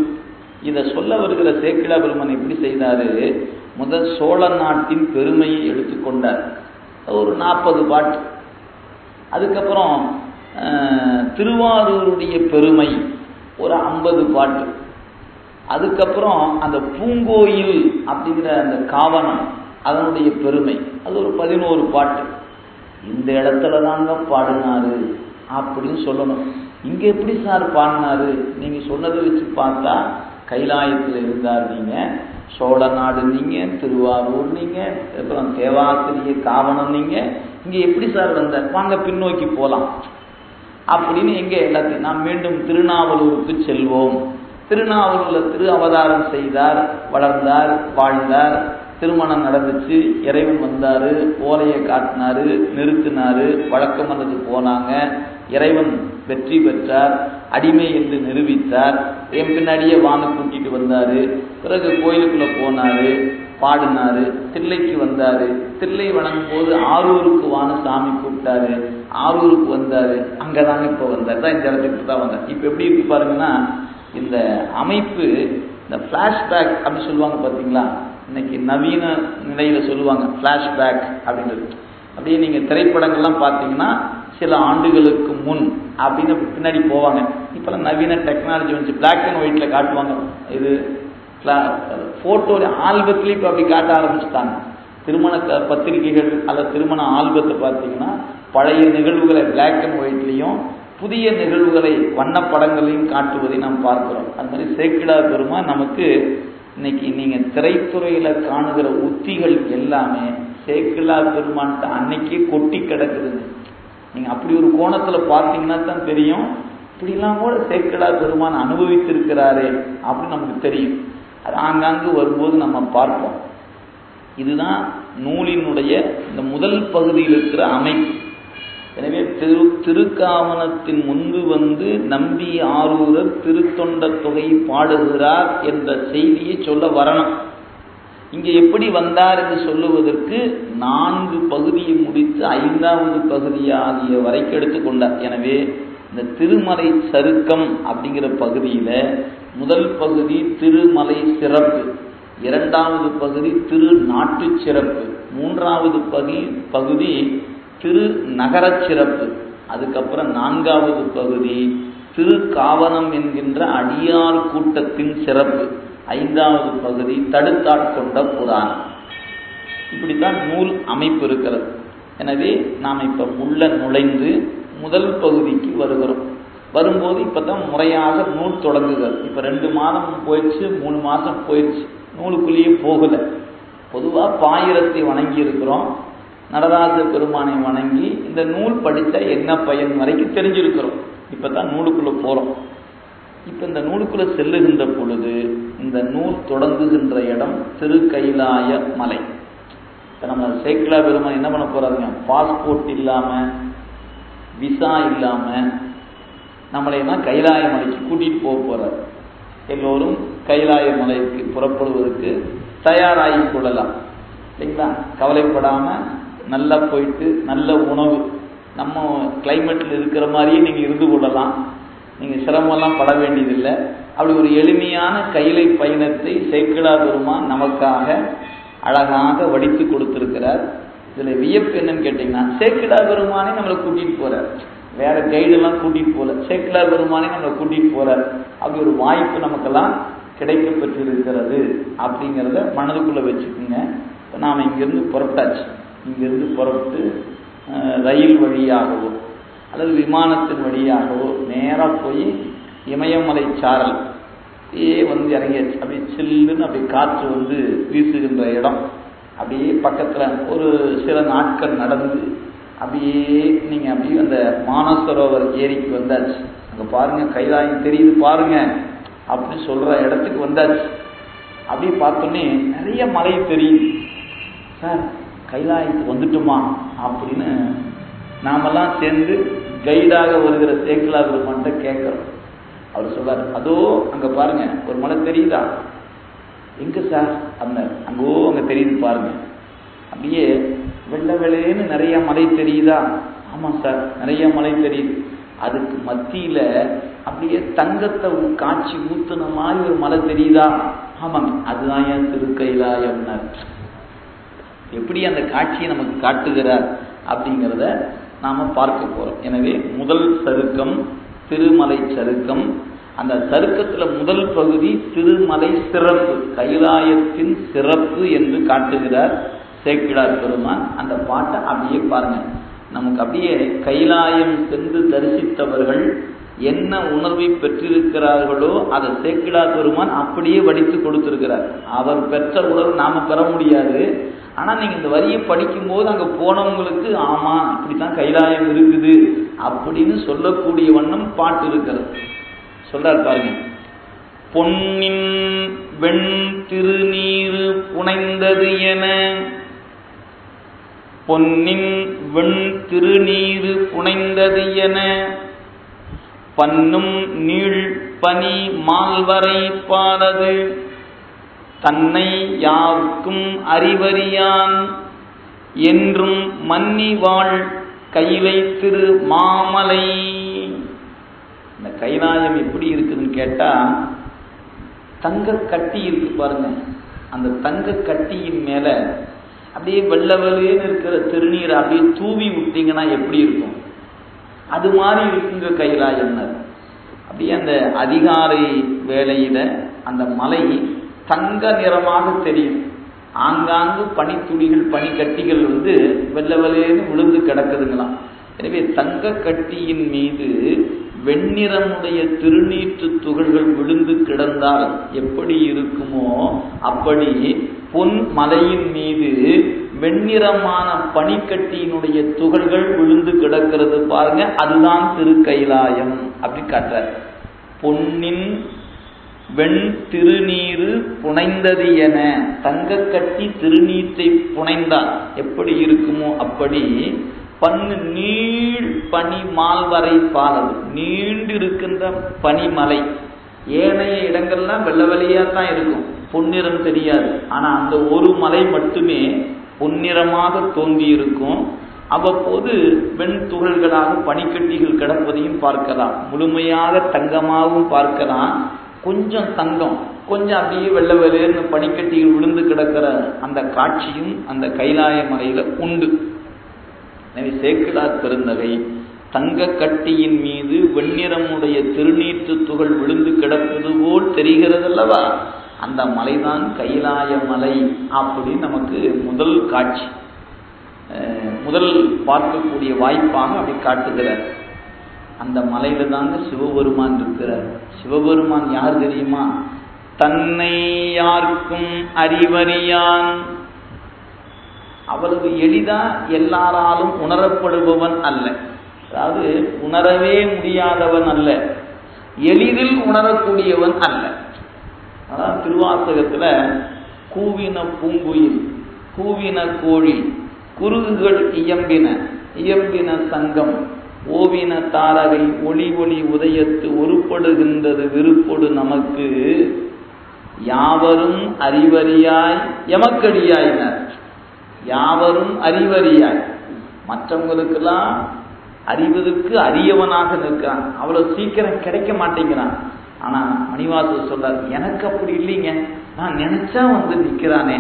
இதை சொல்ல வருகிற சேக்கிழார் பெருமான் எப்படி செய்தாரு? முதல் சோழ நாட்டின் பெருமையை எடுத்துக்கொண்டார், ஒரு 40 பாட்டு. அதுக்கப்புறம் திருவாரூருடைய பெருமை ஒரு 50 பாட்டு. அதுக்கப்புறம் அந்த பூங்கோயில் அப்படிங்கிற அந்த காவனம் அதனுடைய பெருமை அது ஒரு 11 பாட்டு. இந்த இடத்துல தாங்க பாடினாரு அப்படின்னு சொல்லணும். இங்க எப்படி சார் பாடினாரு? நீங்க சொன்னதை வச்சு பார்த்தா கைலாயத்தில் இருந்தார், நீங்க சோழ நாடு, நீங்க திருவாரூர், நீங்க அப்புறம் தேவாசிரிய காவணம், நீங்க இங்க எப்படி சார் வந்தார்? வாங்க பின்னோக்கி போலாம் அப்படின்னு எங்க எல்லாத்தையும் நாம் மீண்டும் திருநாவலூருக்கு செல்வோம். திருநாவலூர்ல திரு அவதாரம் செய்தார், வளர்ந்தார், வாழ்ந்தார், திருமணம் நடந்துச்சு, இறைவன் வந்தாரு, ஓலையை காட்டினாரு, நிறுத்தினாரு, வழக்கமானது போனாங்க, இறைவன் வெற்றி பெற்றார், அடிமை என்று நிரூபித்தார், என் பின்னாடியே வாங்க கூட்டிட்டு வந்தாரு, பிறகு கோயிலுக்குள்ள போனாரு, பாடினாரு, தில்லைக்கு வந்தாரு, தில்லை வணங்கும் போது ஆரூருக்கு வான சாமி கூப்பிட்டாரு, ஆரூருக்கு வந்தாரு, அங்கதாங்க இப்ப வந்தார், தான் இந்த இடத்துக்கு தான் வந்தார். இப்ப எப்படி இருக்கு பாருங்கன்னா, இந்த அமைப்பு, இந்த பிளாஷ்பேக் அப்படின்னு சொல்லுவாங்க பாத்தீங்களா, இன்னைக்கு நவீன நிலையில சொல்லுவாங்க பிளாஷ்பேக் அப்படின்றது. அப்படியே நீங்க திரைப்படங்கள்லாம் பார்த்தீங்கன்னா சில ஆண்டுகளுக்கு முன் அப்படின்னு பின்னாடி போவாங்க. இப்பெல்லாம் நவீன டெக்னாலஜி வந்து பிளாக் அண்ட் ஒயிட்ல காட்டுவாங்க. இது போட்டோ ஆல்பத்திலேயே இப்போ அப்படி காட்ட ஆரம்பிச்சுட்டாங்க. திருமண பத்திரிகைகள் அல்லது திருமண ஆல்பத்தை பார்த்தீங்கன்னா பழைய நிகழ்வுகளை பிளாக் அண்ட் ஒயிட்லையும் புதிய நிகழ்வுகளை வண்ணப்படங்களையும் காட்டுவதை நாம் பார்க்கிறோம். அது மாதிரி சேக்கிழார் பெருமான் நமக்கு இன்னைக்கு நீங்க திரைத்துறையில காணுகிற உத்திகள் எல்லாமே சேக்கிழார் பெருமான்ட்டு அன்னைக்கே கொட்டி கிடக்குதுங்க. நீங்க அப்படி ஒரு கோணத்துல பார்த்தீங்கன்னா தான் தெரியும், இப்படிலாம் கூட சேக்கிழார் பெருமான் அனுபவித்திருக்கிறாரே அப்படின்னு நமக்கு தெரியும். அது ஆங்காங்கு வரும்போது நம்ம பார்ப்போம். இதுதான் நூலினுடைய இந்த முதல் பகுதியில் இருக்கிற அமைப்பு. எனவே திருக்காவணத்தின் முன்பு வந்து நம்பி ஆரூரர் திருத்தொண்ட தொகை பாடுகிறார் என்ற செய்தியை சொல்ல வரணும். இங்கே எப்படி வந்தார் என்று சொல்லுவதற்கு 4 பகுதியை முடித்து 5வது பகுதியாகிய வரைக்கும் எடுத்துக்கொண்டார். எனவே இந்த திருமலை சருக்கம் அப்படிங்கிற பகுதியில முதல் பகுதி திருமலை சிறப்பு, 2வது பகுதி திரு நாட்டு சிறப்பு, 3வது பகுதி திரு நகர சிறப்பு, அதுக்கப்புறம் 4வது பகுதி திரு காவனம் என்கின்ற அடியார் கூட்டத்தின் சிறப்பு, 5வது பகுதி தடுத்தாட்கொண்ட புராணம். இப்படித்தான் நூல் அமைப்பு இருக்கிறது. எனவே நாம் இப்ப உள்ள நுழைந்து முதல் பகுதிக்கு வருகிறோம். வரும்போது இப்பதான் முறையாக நூல் தொடங்குகிறது. இப்ப 2 மாதம் போயிடுச்சு, 3 மாதம் போயிடுச்சு, நூலுக்குள்ளேயே போகல. பொதுவா பாயிரத்தை வணங்கி இருக்கிறோம், நடராஜ பெருமானை வணங்கி இந்த நூல் படித்த என்ன பயன் வரைக்கும் தெரிஞ்சிருக்கிறோம். இப்பதான் நூலுக்குள்ள போறோம். இப்ப இந்த நூலுக்குள்ள செல்லுகின்ற பொழுது இந்த நூல் தொடங்குகின்ற இடம் திருக்கைலாய மலை. இப்ப நம்ம சேக்கிழார் பெருமான் என்ன பண்ண போறாருங்க, பாஸ்போர்ட் இல்லாம விசா இல்லாம நம்மளையெல்லாம் கைலாய மலைக்கு கூட்டிட்டு போக போறார். எல்லோரும் கைலாய மலைக்கு புறப்படுவதற்கு தயாராகி கொள்ளலாம் இல்லைங்களா? கவலைப்படாம நல்லா போயிட்டு நல்ல உணவு நம்ம கிளைமேட்டில் இருக்கிற மாதிரியே நீங்கள் இருந்து கொள்ளலாம். நீங்கள் சிரமம்லாம் பட வேண்டியதில்லை. அப்படி ஒரு எளிமையான கைலை பயணத்தை சேக்கிழார் பெருமான் நமக்காக அழகாக வடித்து கொடுத்திருக்கிறார். இதில் வியப்பு என்னன்னு கேட்டிங்கன்னா, சேக்கிழார் பெருமானே நம்மளை கூட்டிகிட்டு போகிறார், வேற கைடெல்லாம் கூட்டிகிட்டு போகல, சேக்கிழார் பெருமானே நம்மளை கூட்டிகிட்டு போகிறார். அப்படி ஒரு வாய்ப்பு நமக்கெல்லாம் கிடைக்க பெற்றிருக்கிறது அப்படிங்கிறத மனதுக்குள்ளே வச்சுக்கோங்க. இப்போ நாம் இங்கேருந்து புறப்பட்டாச்சு. இங்கிருந்து புறப்பட்டு ரயில் வழியாகவோ அல்லது விமானத்தின் வழியாகவோ நேராக போய் இமயமலை சாரல் வந்து இறங்கியாச்சு. அப்படியே சில்லுன்னு அப்படி காற்று வந்து வீசுகின்ற இடம். அப்படியே பக்கத்தில் ஒரு சில நாட்கள் நடந்து அப்படியே நீங்கள் அப்படியே அந்த மானசரோவர் ஏரிக்கு வந்தாச்சு. அங்கே பாருங்கள் கைலாயம் தெரியுது பாருங்க அப்படின்னு சொல்கிற இடத்துக்கு வந்தாச்சு. அப்படியே பார்த்தோன்னே நிறைய மலை தெரியுது. சார் கைலாயத்துக்கு வந்துட்டோமா அப்படின்னு நாமெல்லாம் சேர்ந்து கைடாக வருகிற சேக்கிழார் பெருமான்கிட்ட கேட்குறோம். அவர் சொல்றாரு, அதோ அங்க பாருங்க ஒரு மலை தெரியுதா? எங்க சார்? அங்கே தெரியுது பாருங்க. அப்படியே வெள்ளை வெள்ளைன்னு நிறைய மலை தெரியுதா? ஆமா சார், நிறைய மலை தெரியுது. அதுக்கு மத்தியில அப்படியே தங்கத்தை காட்சி ஊத்துன மாதிரி ஒரு மலை தெரியுதா? ஆமாங்க, அதுதான் என் திருக்கைலாயம்னார். எப்படி அந்த காட்சியை நமக்கு காட்டுகிறார் அப்படிங்கிறத நாம பார்க்க போறோம். எனவே முதல் சருக்கம் திருமலை சருக்கம். அந்த சருக்கத்துல முதல் பகுதி திருமலை சிறப்பு, கைலாயத்தின் சிறப்பு என்று காட்டுகிறார் சேக்கிழார் பெருமான். அந்த பாட்டை அப்படியே பாருங்க. நமக்கு அப்படியே கைலாயம் சென்று தரிசித்தவர்கள் என்ன உணர்வை பெற்றிருக்கிறார்களோ அதை சேக்கிழார் பெருமான் அப்படியே வடித்து கொடுத்திருக்கிறார். அவர் பெற்ற உணர்வு நாம பெற முடியாது. ஆனா நீங்க இந்த வரியை படிக்கும் போது அங்க போனவங்களுக்கு ஆமா இப்படித்தான் கைலாயம் இருக்குது அப்படின்னு சொல்லக்கூடிய வண்ணம் பாட்டு இருக்கிறது. சொல்றாரு பாருங்க. பொன்னின் வெண் திருநீரு புனைந்தது என, பொன்னின் வெண் திருநீரு புனைந்தது என, பன்னும் நீள் பனி மால்வரை பாலது, தன்னை யாவுக்கும் அறிவறியான் என்றும் மன்னி வாழ் கைலை திரு மாமலை. இந்த கைலாயம் எப்படி இருக்குதுன்னு கேட்டா, தங்க கட்டி இருக்கு பாருங்க. அந்த தங்க கட்டியின் மேல அப்படியே வெள்ளவெளியேன்னு இருக்கிற திருநீரை அப்படியே தூவி விட்டீங்கன்னா எப்படி இருக்கும், அது மாதிரி இருக்குங்க கைலாயம்னு. அப்படியே அந்த அதிகாலை வேளையில அந்த மலை தங்க நிறமாக தெரியும். ஆங்காங்கு பனித்துளிகள் பனிக்கட்டிகள் வெள்ளவெளியேன்னு விழுந்து கிடக்குதுங்களாம். எனவே தங்க கட்டியின் மீது வெண்ணிறமுடைய திருநீற்று துகள்கள் விழுந்து கிடந்தால் எப்படி இருக்குமோ அப்படி பொன் மலையின் மீது வெண்ணிறமான பனிக்கட்டியினுடைய துகள்கள் விழுந்து கிடக்கிறது பாருங்க. அதுதான் திருக்கைலாயம் அப்படி காட்டுறார். பொன்னின் வெண் திருநீரு புனைந்தது என, தங்க கட்டி திருநீற்றை புனைந்தால் எப்படி இருக்குமோ அப்படி பன்னு நீள் பனி மால்வரை பாலது, நீண்டு இருக்கின்ற பனிமலை. ஏனைய இடங்கள்லாம் வெள்ளவெளியா தான் இருக்கும், பொன்னிறம் தெரியாது. ஆனா அந்த ஒரு மலை மட்டுமே பொன்னிறமாக தோன்றி இருக்கும். அவ்வப்போது வெண் துகள்களாக பனிக்கட்டிகள் கிடப்பதையும் பார்க்கலாம். முழுமையாக தங்கமாகவும் பார்க்கலாம். கொஞ்சம் தங்கம், கொஞ்சம் அப்படியே வெள்ளவெளியேன்னு பனிக்கட்டிகள் விழுந்து கிடக்கிற அந்த காட்சியும் அந்த கைலாய மலையில உண்டு. எனவே சேக்கிழார் பெருந்தகை தங்க கட்டியின் மீது வெண்ணிறமுடைய திருநீற்று துகள் விழுந்து கிடப்பது போல் தெரிகிறதல்லவா, அந்த மலைதான் கைலாய மலை அப்படின்னு நமக்கு முதல் காட்சி, முதல் பார்க்கக்கூடிய வாய்ப்பாக அப்படி காட்டுகிறார். அந்த மலையில தாங்க சிவபெருமான் இருக்கிறார். சிவபெருமான் யார் தெரியுமா? தன்னை யாருக்கும் அறிவறியான். அவ்வளவு எளிதா எல்லாராலும் உணரப்படுபவன் அல்ல. அதாவது உணரவே முடியாதவன் அல்ல, எளிதில் உணரக்கூடியவன் அல்ல. அதாவது திருவாசகத்துல கூவின பூங்குயில், கூவின கோழி, குருகுகள் இயம்பின சங்கம், ஓவின தாரகை ஒளி ஒளி உதயத்து ஒருப்படுகின்றது விருப்பொடு நமக்கு, யாவரும் அறிவறியாய் எமக்கடியாயினர். யாவரும் அறிவறியாய், மற்றவங்களுக்கெல்லாம் அறிவதற்கு அரியவனாக நிற்கிறான், அவ்வளவு சீக்கிரம் கிடைக்க மாட்டேங்கிறான். ஆனா மணிவாசகர் சொல்றார், எனக்கு அப்படி இல்லைங்க, நான் நினைச்சா நிற்கிறானே,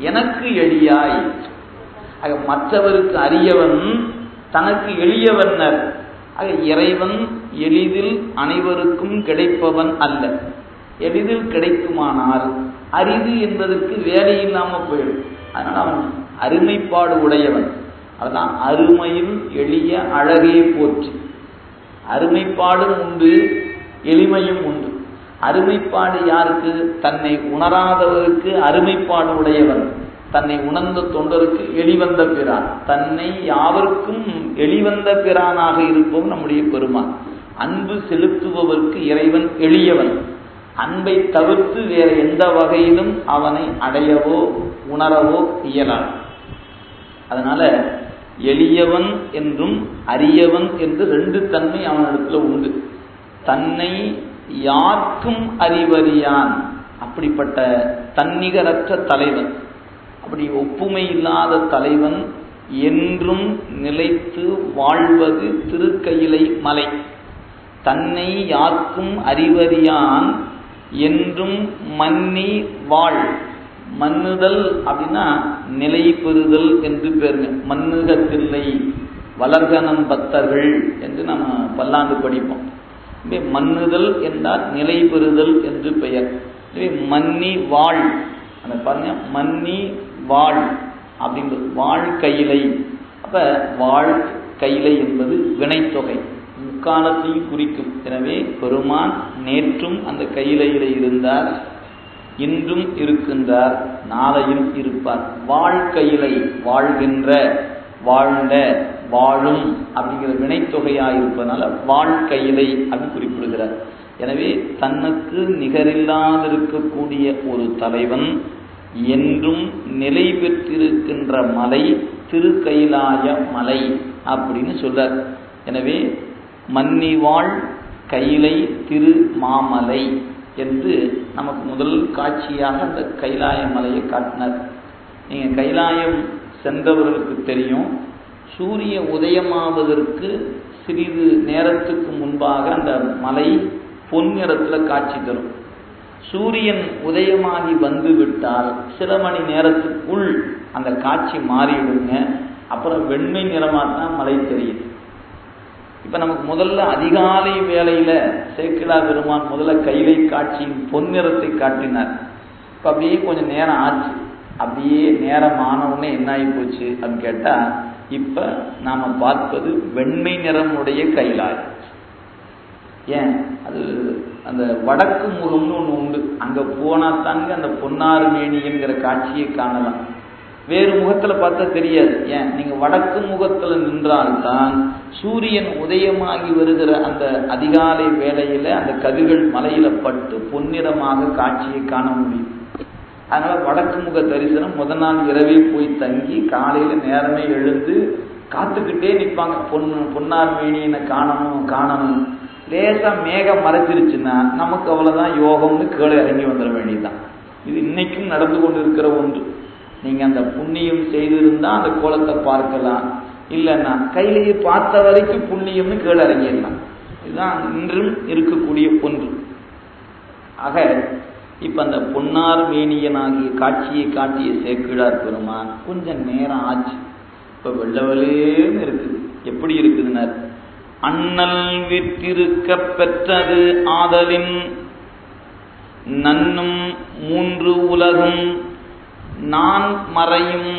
எனக்கு எளியாய். ஆக மற்றவருக்கு அரியவன், தனக்கு எளியவன்னர். ஆக இறைவன் எளிதில் அனைவருக்கும் கிடைப்பவன் அல்ல. எளிதில் கிடைக்குமானால் அரிது என்பதற்கு வேலை இல்லாம போயிடும். அதனால அவன் அருமைப்பாடு உடையவன். அதுதான் அருமையில் எளிய அழகே போற்றி. அருமைப்பாடும் உண்டு, எளிமையும் உண்டு. அருமைப்பாடு யாருக்கு? தன்னை உணராதவருக்கு அருமைப்பாடு உடையவன், தன்னை உணர்ந்த தொண்டருக்கு எளிவந்த பிரான். தன்னை யாவருக்கும் எளிவந்த பிரானாக இருப்போம் நம்முடைய பெருமான். அன்பு செலுத்துபவருக்கு இறைவன் எளியவன். அன்பை தவிர்த்து வேற எந்த வகையிலும் அவனை அடையவோ உணரவோ இயலாது. அதனால எளியவன் என்றும் அரியவன் என்று ரெண்டு தன்மை அவனிடத்துல உண்டு. தன்னை யாருக்கும் அறிவறியான், அப்படிப்பட்ட தன்னிகரற்ற தலைவன், அப்படி ஒப்புமை இல்லாத தலைவன் என்றும் நிலைத்து வாழ்வது திருக்கையிலை மலை. தன்னை யாருக்கும் அறிவறியான் என்றும் மன்னி வாழ். மன்னுதல் அப்படின்னா நிலை பெறுதல் என்று பேருங்க. மன்னுகத்தில்லை வளர்கனம் பக்தர்கள் என்று நம்ம பல்லாண்டு படிப்போம். மன்னுதல் என்றால் நிலை பெறுதல் என்று பெயர். மன்னி வாழ், அந்த பாருங்க, மன்னி வாழ் அப்படின்றது வாழ்க்கையிலை. அப்ப வாழ்க்கையிலை என்பது வினைத்தொகை. முக்காலத்தையும் குறிக்கும். எனவே பெருமான் நேற்றும் அந்த கையிலையில இருந்தார், இன்றும் இருக்கின்றார், நாளையும் இருப்பார். வாழ்க்கையிலை வாழ்கின்ற, வாழ்ந்த, வாழும் அப்படிங்கிற வினைத்தொகையாக இருப்பதனால வாழ்க்கையிலை அப்படின்னு குறிப்பிடுகிறார். எனவே தன்னுக்கு நிகரில்லாதிருக்கக்கூடிய ஒரு தலைவன் என்றும் நிலை பெற்றிருக்கின்ற மலை திருக்கைலாய மலை அப்படின்னு சொல்றார். எனவே மன்னிவாழ் கைலை திரு மாமலை என்று நமக்கு முதல் காட்சியாக அந்த கைலாய மலையை காட்டினார். நீங்க கைலாயம் சென்றவர்களுக்கு தெரியும், சூரிய உதயமாவதற்கு சிறிது நேரத்துக்கு முன்பாக அந்த மலை பொன்னிறத்துல காட்சி தரும். சூரியன் உதயமாகி வந்து விட்டால் சில மணி நேரத்துக்குள் அந்த காட்சி மாறிவிடுங்க. அப்புறம் வெண்மை நிறமாத்தான் மலை தெரியுது. இப்ப நமக்கு முதல்ல அதிகாலை வேளையில சேக்கிழார் பெருமான் முதல்ல கைலை காட்சியின் பொன்னிறத்தை காட்டினார். இப்ப அப்படியே கொஞ்சம் நேரம் ஆச்சு. அப்படியே நேரம் ஆனவுடனே என்ன ஆகி போச்சு அப்படின்னு கேட்டா, இப்ப நாம பார்ப்பது வெண்மை நிறமுடைய கைலாயம். ஏன், அது அந்த வடக்கு முகம்னு ஒண்ணு உண்டு. அங்க போனா தாங்க அந்த பொன்னார் மேனி என்கிற காட்சியை காணலாம். வேறு முகத்துல பார்த்தா தெரியாது. ஏன், நீங்க வடக்கு முகத்துல நின்றால்தான் சூரியன் உதயமாகி வருகிற அந்த அதிகாலை வேளையில அந்த கதிர்கள் மலையில பட்டு பொன்னிறமாக காட்சியை காண முடியும். அதனால வடக்கு முக தரிசனம் முதல் நாள் இரவே போய் தங்கி காலையில நேரமே எழுந்து காத்துக்கிட்டே நிற்பாங்க. பொன்னார் மேனியினை காணணும். லேசா மேகம் மறைச்சிருச்சுன்னா நமக்கு அவ்வளவுதான் யோகம்னு கீழே இறங்கி வந்துட வேண்டியதுதான். இது இன்னைக்கும் நடந்து கொண்டு இருக்கிற ஒன்று. நீங்க அந்த புண்ணியம் செய்திருந்தா அந்த கோலத்தை பார்க்கலாம், இல்லைன்னா கையிலேயே பார்த்த வரைக்கும் புண்ணியம்னு கீழே இறங்கிடலாம். இதுதான் இன்றும் இருக்கக்கூடிய ஒன்று. ஆக இப்ப அந்த பொன்னார் மேனியனாகிய காட்சியை காட்டிய சேக்கிழார் பெருமான் கொஞ்சம் நேரம் ஆச்சு. இப்ப வெள்ளவலேன்னு இருக்குது. எப்படி இருக்குதுன்னா, அண்ணல் விற்றிருக்க பெற்றது ஆதலின் நன்னும் மூன்று உலகும் நான் மறையும்,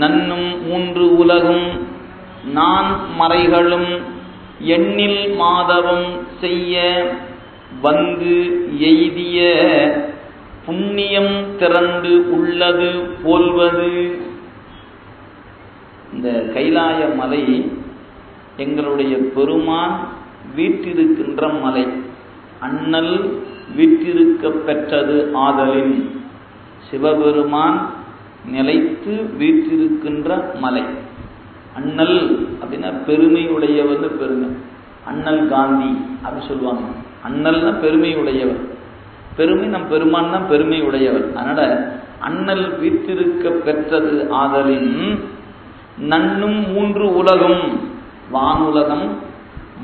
நன்னும் மூன்று உலகும் நான் மறைகளும் எண்ணில் மாதவம் செய்ய வந்து எய்திய புண்ணியம் திரண்டு உள்ளது போல்வது. இந்த கைலாய மலை எங்களுடைய பெருமான் வீற்றிருக்கின்ற மலை. அண்ணல் வீற்றிருக்க பெற்றது ஆதலின், சிவபெருமான் நிலைத்து வீற்றிருக்கின்ற மலை. அண்ணல் அப்படின்னா பெருமை உடையவர் பெருமை. அண்ணல் காந்தி அப்படின்னு சொல்லுவாங்க. அண்ணல்னா பெருமை உடையவர். பெருமை நம் பெருமான் தான் பெருமை உடையவர். அதனால அண்ணல் வீற்றிருக்க பெற்றது ஆதலின் நன்னும் மூன்று உலகம், வானுலகம்,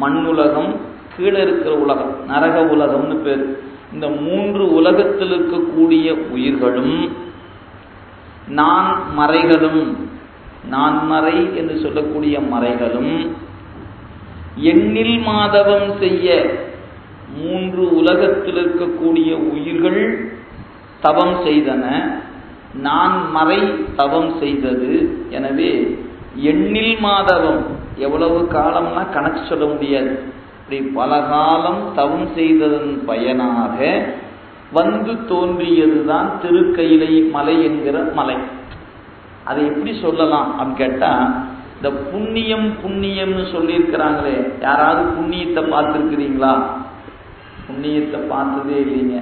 மண்ணுலகம், கீழே இருக்கிற உலகம், நரக உலகம்னு பேர். இந்த மூன்று உலகத்தில் இருக்கக்கூடிய உயிர்களும் நான் மறைகளும், நான் மறை என்று சொல்லக்கூடிய மறைகளும் எண்ணில் மாதவம் செய்ய, மூன்று உலகத்தில் இருக்கக்கூடிய உயிர்கள் தவம் செய்தன, நான் மறை தவம் செய்தது. எனவே எண்ணில் மாதவம், எவ்வளவு காலம்னா கணக்கு சொல்ல முடியாது. இப்படி பல காலம் தவம் செய்ததன் பயனாக வந்து தோன்றியதுதான் திருக்கையிலை மலை என்கிற மலை. அதை எப்படி சொல்லலாம் அப்படின்னு கேட்டா, இந்த புண்ணியம் புண்ணியம்னு சொல்லியிருக்கிறாங்களே, யாராவது புண்ணியத்தை பார்த்துருக்கிறீங்களா? புண்ணியத்தை பார்த்ததே இல்லைங்க.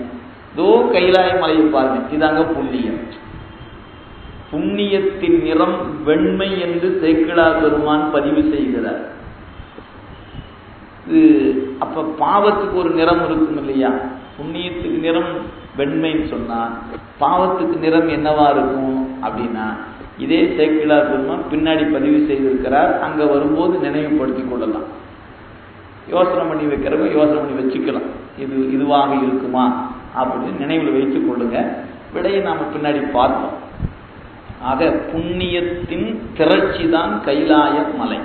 இதோ கைலாய மலையை பாருங்க, இதாங்க புண்ணியம். புண்ணியத்தின் நிறம் வெண்மை என்று சேக்கிழார் பெருமான் பதிவு செய்கிறார். இது அப்ப பாவத்துக்கு ஒரு நிறம் இருக்கும் இல்லையா? புண்ணியத்துக்கு நிறம் வெண்மைன்னு சொன்னா பாவத்துக்கு நிறம் என்னவா இருக்கும் அப்படின்னா, இதே சேக்கிழார் பெருமான் பின்னாடி பதிவு செய்திருக்கிறார். அங்க வரும்போது நினைவுபடுத்திக் கொள்ளலாம். யோசனை பண்ணி வைக்கிறவங்க யோசனை பண்ணி வச்சுக்கலாம், இது இதுவாக இருக்குமா அப்படின்னு நினைவில் வைத்துக் கொள்ளுங்க. விடையை நாம பின்னாடி பார்ப்போம். ஆக புண்ணியத்தின் திரட்சி தான் கைலாய மலை.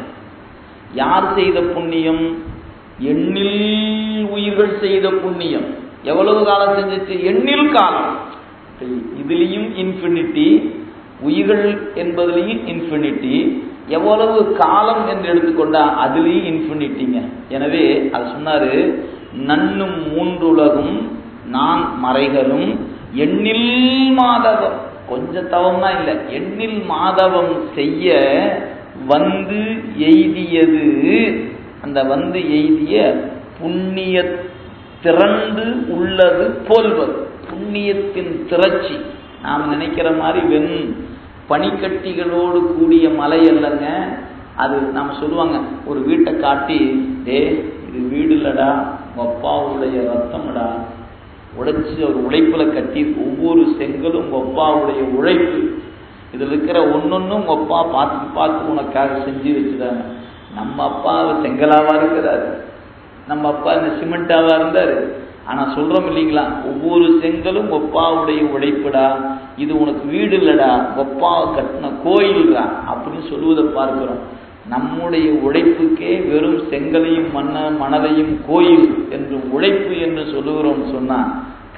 யார் செய்த புண்ணியம்? எண்ணில் உயிர்கள் செய்த புண்ணியம். எவ்வளவு காலம் செஞ்சிச்சு? எண்ணில் காலம். இதுலேயும் இன்ஃபினிட்டி, உயிர்கள் என்பதிலையும் இன்ஃபினிட்டி. எவ்வளவு காலம் என்று எடுத்துக்கொண்டா அதுலேயும் இன்ஃபினிட்டிங்க. எனவே அது சொன்னாரு, நன்னும் மூன்றுலகும் நான் மறைகளும் எண்ணில் மாதவம், கொஞ்சம் தவம்னா இல்லை, எண்ணில் மாதவம் செய்ய வந்து எய்தியது, அந்த வந்து எய்திய புண்ணிய திரண்டு உள்ளது போல்வது. புண்ணியத்தின் திரட்சி நாம் நினைக்கிற மாதிரி பனிக்கட்டிகளோடு கூடிய மலை அல்லங்க. அது நம்ம சொல்லுவாங்க, ஒரு வீட்டை காட்டி, இது வீடு இல்லடா, உங்க அப்பாவுடைய ரத்தம்டா, உழைச்சி ஒரு உழைப்புல கட்டி, ஒவ்வொரு செங்கலும் உங்க அப்பாவுடைய உழைப்பு, இதுல இருக்கிற ஒன்னொன்னும் உங்க அப்பா பார்த்து பார்த்து உனக்காக செஞ்சு வச்சுதாங்க. நம்ம அப்பா செங்கலாவா இருக்கிறாரு, நம்ம அப்பா இந்த சிமெண்டாவா இருந்தாரு. ஆனா சொல்றோம் இல்லைங்களா, ஒவ்வொரு செங்கலும் ஒப்பாவுடைய உழைப்புடா, இது உனக்கு வீடு இல்லடா, ஒப்பாவை கட்டின கோயில்டா அப்படின்னு சொல்லுவதை பார்க்கிறோம். நம்முடைய உழைப்புக்கே வெறும் செங்கலையும் மணலையும் கோயில் என்று உழைப்பு என்று சொல்லுகிறோம் சொன்னா,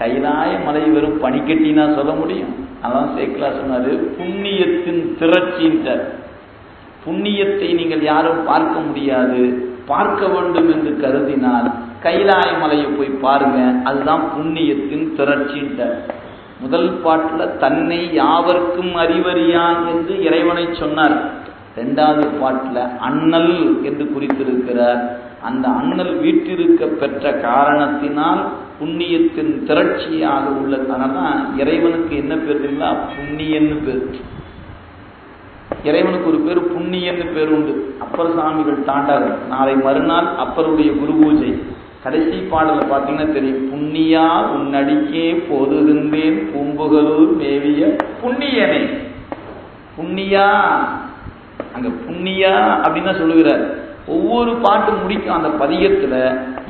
கைலாய மலை வெறும் பனிக்கட்டினா சொல்ல முடியும்? அதான் சேக்கலா சொன்னாரு, புண்ணியத்தின் திரட்சின்றார். புண்ணியத்தை நீங்கள் யாரும் பார்க்க முடியாது, பார்க்க வேண்டும் என்று கருதினால் கைலாய மலையை போய் பாருங்க, அதுதான் புண்ணியத்தின் திரட்சின்றார். முதல் பாட்டுல தன்னை யாவர்க்கும் அறிவறியான் என்று இறைவனை சொன்னார். இரண்டாவது பாட்டுல அண்ணல் என்று குறித்திருக்கிறார். அந்த அண்ணல் வீட்டிருக்க பெற்ற காரணத்தினால் புண்ணியத்தின் திரட்சியாக உள்ளது. அதனால்தான் இறைவனுக்கு என்ன பேர் தெரியுங்களா? புண்ணியன்னு பேர். இறைவனுக்கு ஒரு பேர் புண்ணியன்னு பேர் உண்டு. அப்பர் சாமிகள் தாண்டார்கள். நாளை மறுநாள் அப்பருடைய குரு பூஜை. கடைசி பாடலை பார்த்தீங்கன்னா தெரியும், புண்ணியா உன்னடிக்கே போதுகின்றேன் பூம்புகலூர் மேவிய புண்ணியனே. புண்ணியா, அங்க புண்ணியா அப்படின்னு சொல்லுகிறார். ஒவ்வொரு பாட்டு முடிக்கும் அந்த பதிகத்துல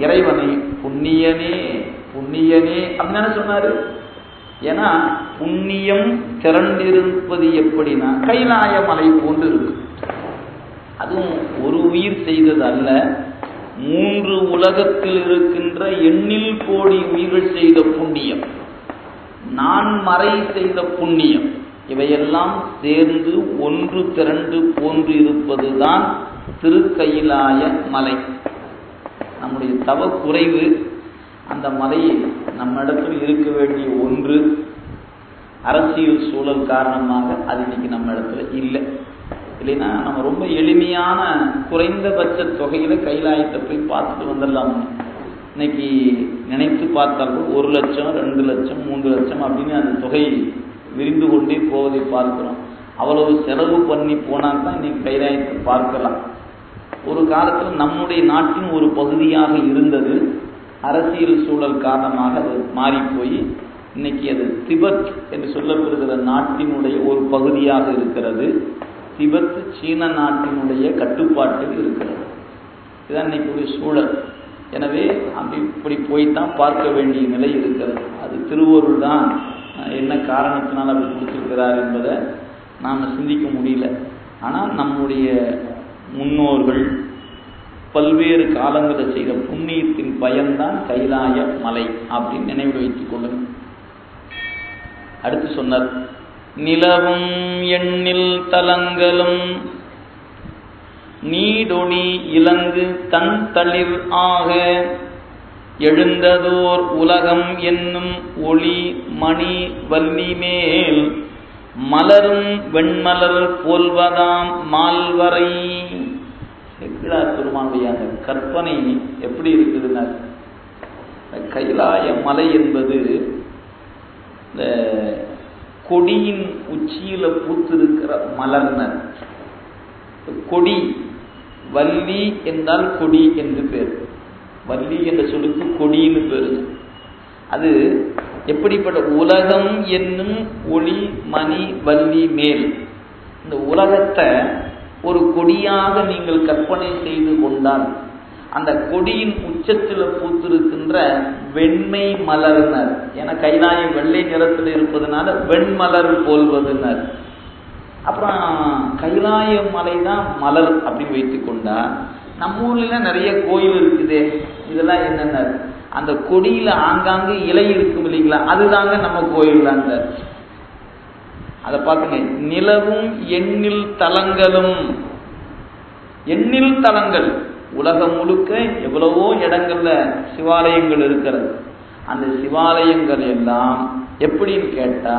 இறைவனை புண்ணியனே புண்ணியனே அப்படின்னு சொன்னாரு. ஏன்னா புண்ணியம் திரண்டிருப்பது எப்படின்னா கைலாய மலை போன்று இருக்கு. அதுவும் ஒரு உயிர் செய்தது அல்ல, 3 உலகத்தில் இருக்கின்ற எண்ணில் கோடி உயிர்கள் செய்த புண்ணியம், நான் மறை செய்த புண்ணியம், இவையெல்லாம் சேர்ந்து ஒன்று திரண்டு போன்று இருப்பதுதான் திருக்கைலாய மலை. நம்முடைய தவ குறைவு, அந்த மலையை நம்ம இடத்துல இருக்க வேண்டிய ஒன்று, அரசியல் சூழல் காரணமாக அது இன்னைக்கு நம்ம இடத்துல இல்லை. இல்லைன்னா நம்ம ரொம்ப எளிமையான குறைந்தபட்ச தொகையில கைலாயத்தை போய் பார்த்துட்டு வந்துடலாம். இன்னைக்கு நினைத்து பார்த்தாலும் 1 லட்சம் 2 லட்சம் 3 லட்சம் அப்படின்னு அந்த தொகை விரிந்து கொண்டே போவதை பார்க்கிறோம். அவ்வளவு செலவு பண்ணி போனால் தான் இன்னைக்கு கைலாயத்தை பார்க்கலாம். ஒரு காலத்தில் நம்முடைய நாட்டின் ஒரு பகுதியாக இருந்தது, அரசியல் சூழல் காரணமாக அது மாறி போய் இன்னைக்கு அது திபெத் என்று சொல்லப்படுகிற நாட்டினுடைய ஒரு பகுதியாக இருக்கிறது. திபெத் சீன நாட்டினுடைய கட்டுப்பாட்டில் இருக்கிறது. இதுதான் இன்னைக்கு சூழல். எனவே அப்படி இப்படி போய்தான் பார்க்க வேண்டிய நிலை இருக்கிறது. அது திருவருள் தான் என்ன காரணத்தினால் அப்படி கொடுத்திருக்கிறார் என்பதை நாம் சிந்திக்க முடியல. ஆனால் நம்முடைய முன்னோர்கள் பல்வேறு காலங்களில் செய்த புண்ணியத்தின் பயன்தான் கைலாய மலை அப்படின்னு நினைவு வைத்துக் கொள்ளுங்கள். அடுத்து சொன்னார், நிலவும் எண்ணில் தலங்களும் நீடொளி இலங்கு தன் தளிர் ஆக எழுந்ததோர் உலகம் என்னும் ஒளி மணி வள்ளி மேல் மலரும் வெண்மலர் போல்வதாம் மால்வரை. பெருமானுடைய அந்த கற்பனை எப்படி இருக்குதுன்னா, கைலாய மலை என்பது இந்த கொடியின் உச்சியில பூத்திருக்கிற மலர்னர். கொடி, வள்ளி என்றால் கொடி என்று பேர். வள்ளி என்ற சொல்லுக்கு கொடின்னு பேரு. அது எப்படிப்பட்ட உலகம் என்னும் ஒளி மணி வள்ளி மேல். இந்த உலகத்தை ஒரு கொடியாக நீங்கள் கற்பனை செய்து கொண்டால், அந்த கொடியின் உச்சத்தில் பூத்திருக்கின்ற வெண்மை மலர்னர். ஏன்னா கைலாயம் வெள்ளை நிறத்தில் இருப்பதனால வெண்மலர் போல்வதுனர். அப்புறம் கைலாய மலை தான் மலர் அப்படின்னு வைத்துக் கொண்டா, நம்ம ஊர்ல நிறைய கோயில் இருக்குதே, இதெல்லாம் என்னென்ன, அந்த கொடியில ஆங்காங்கு இலை இருக்கும் இல்லைங்களா, அதுதாங்க நம்ம கோயில் தாங்க. அதை பார்த்துங்க, நிலவும் எண்ணில் தலங்களும் எண்ணில் தலங்கள், உலகம் முழுக்க எவ்வளவோ இடங்கள்ல சிவாலயங்கள் இருக்கிறது. அந்த சிவாலயங்கள் எல்லாம் எப்படின்னு கேட்டா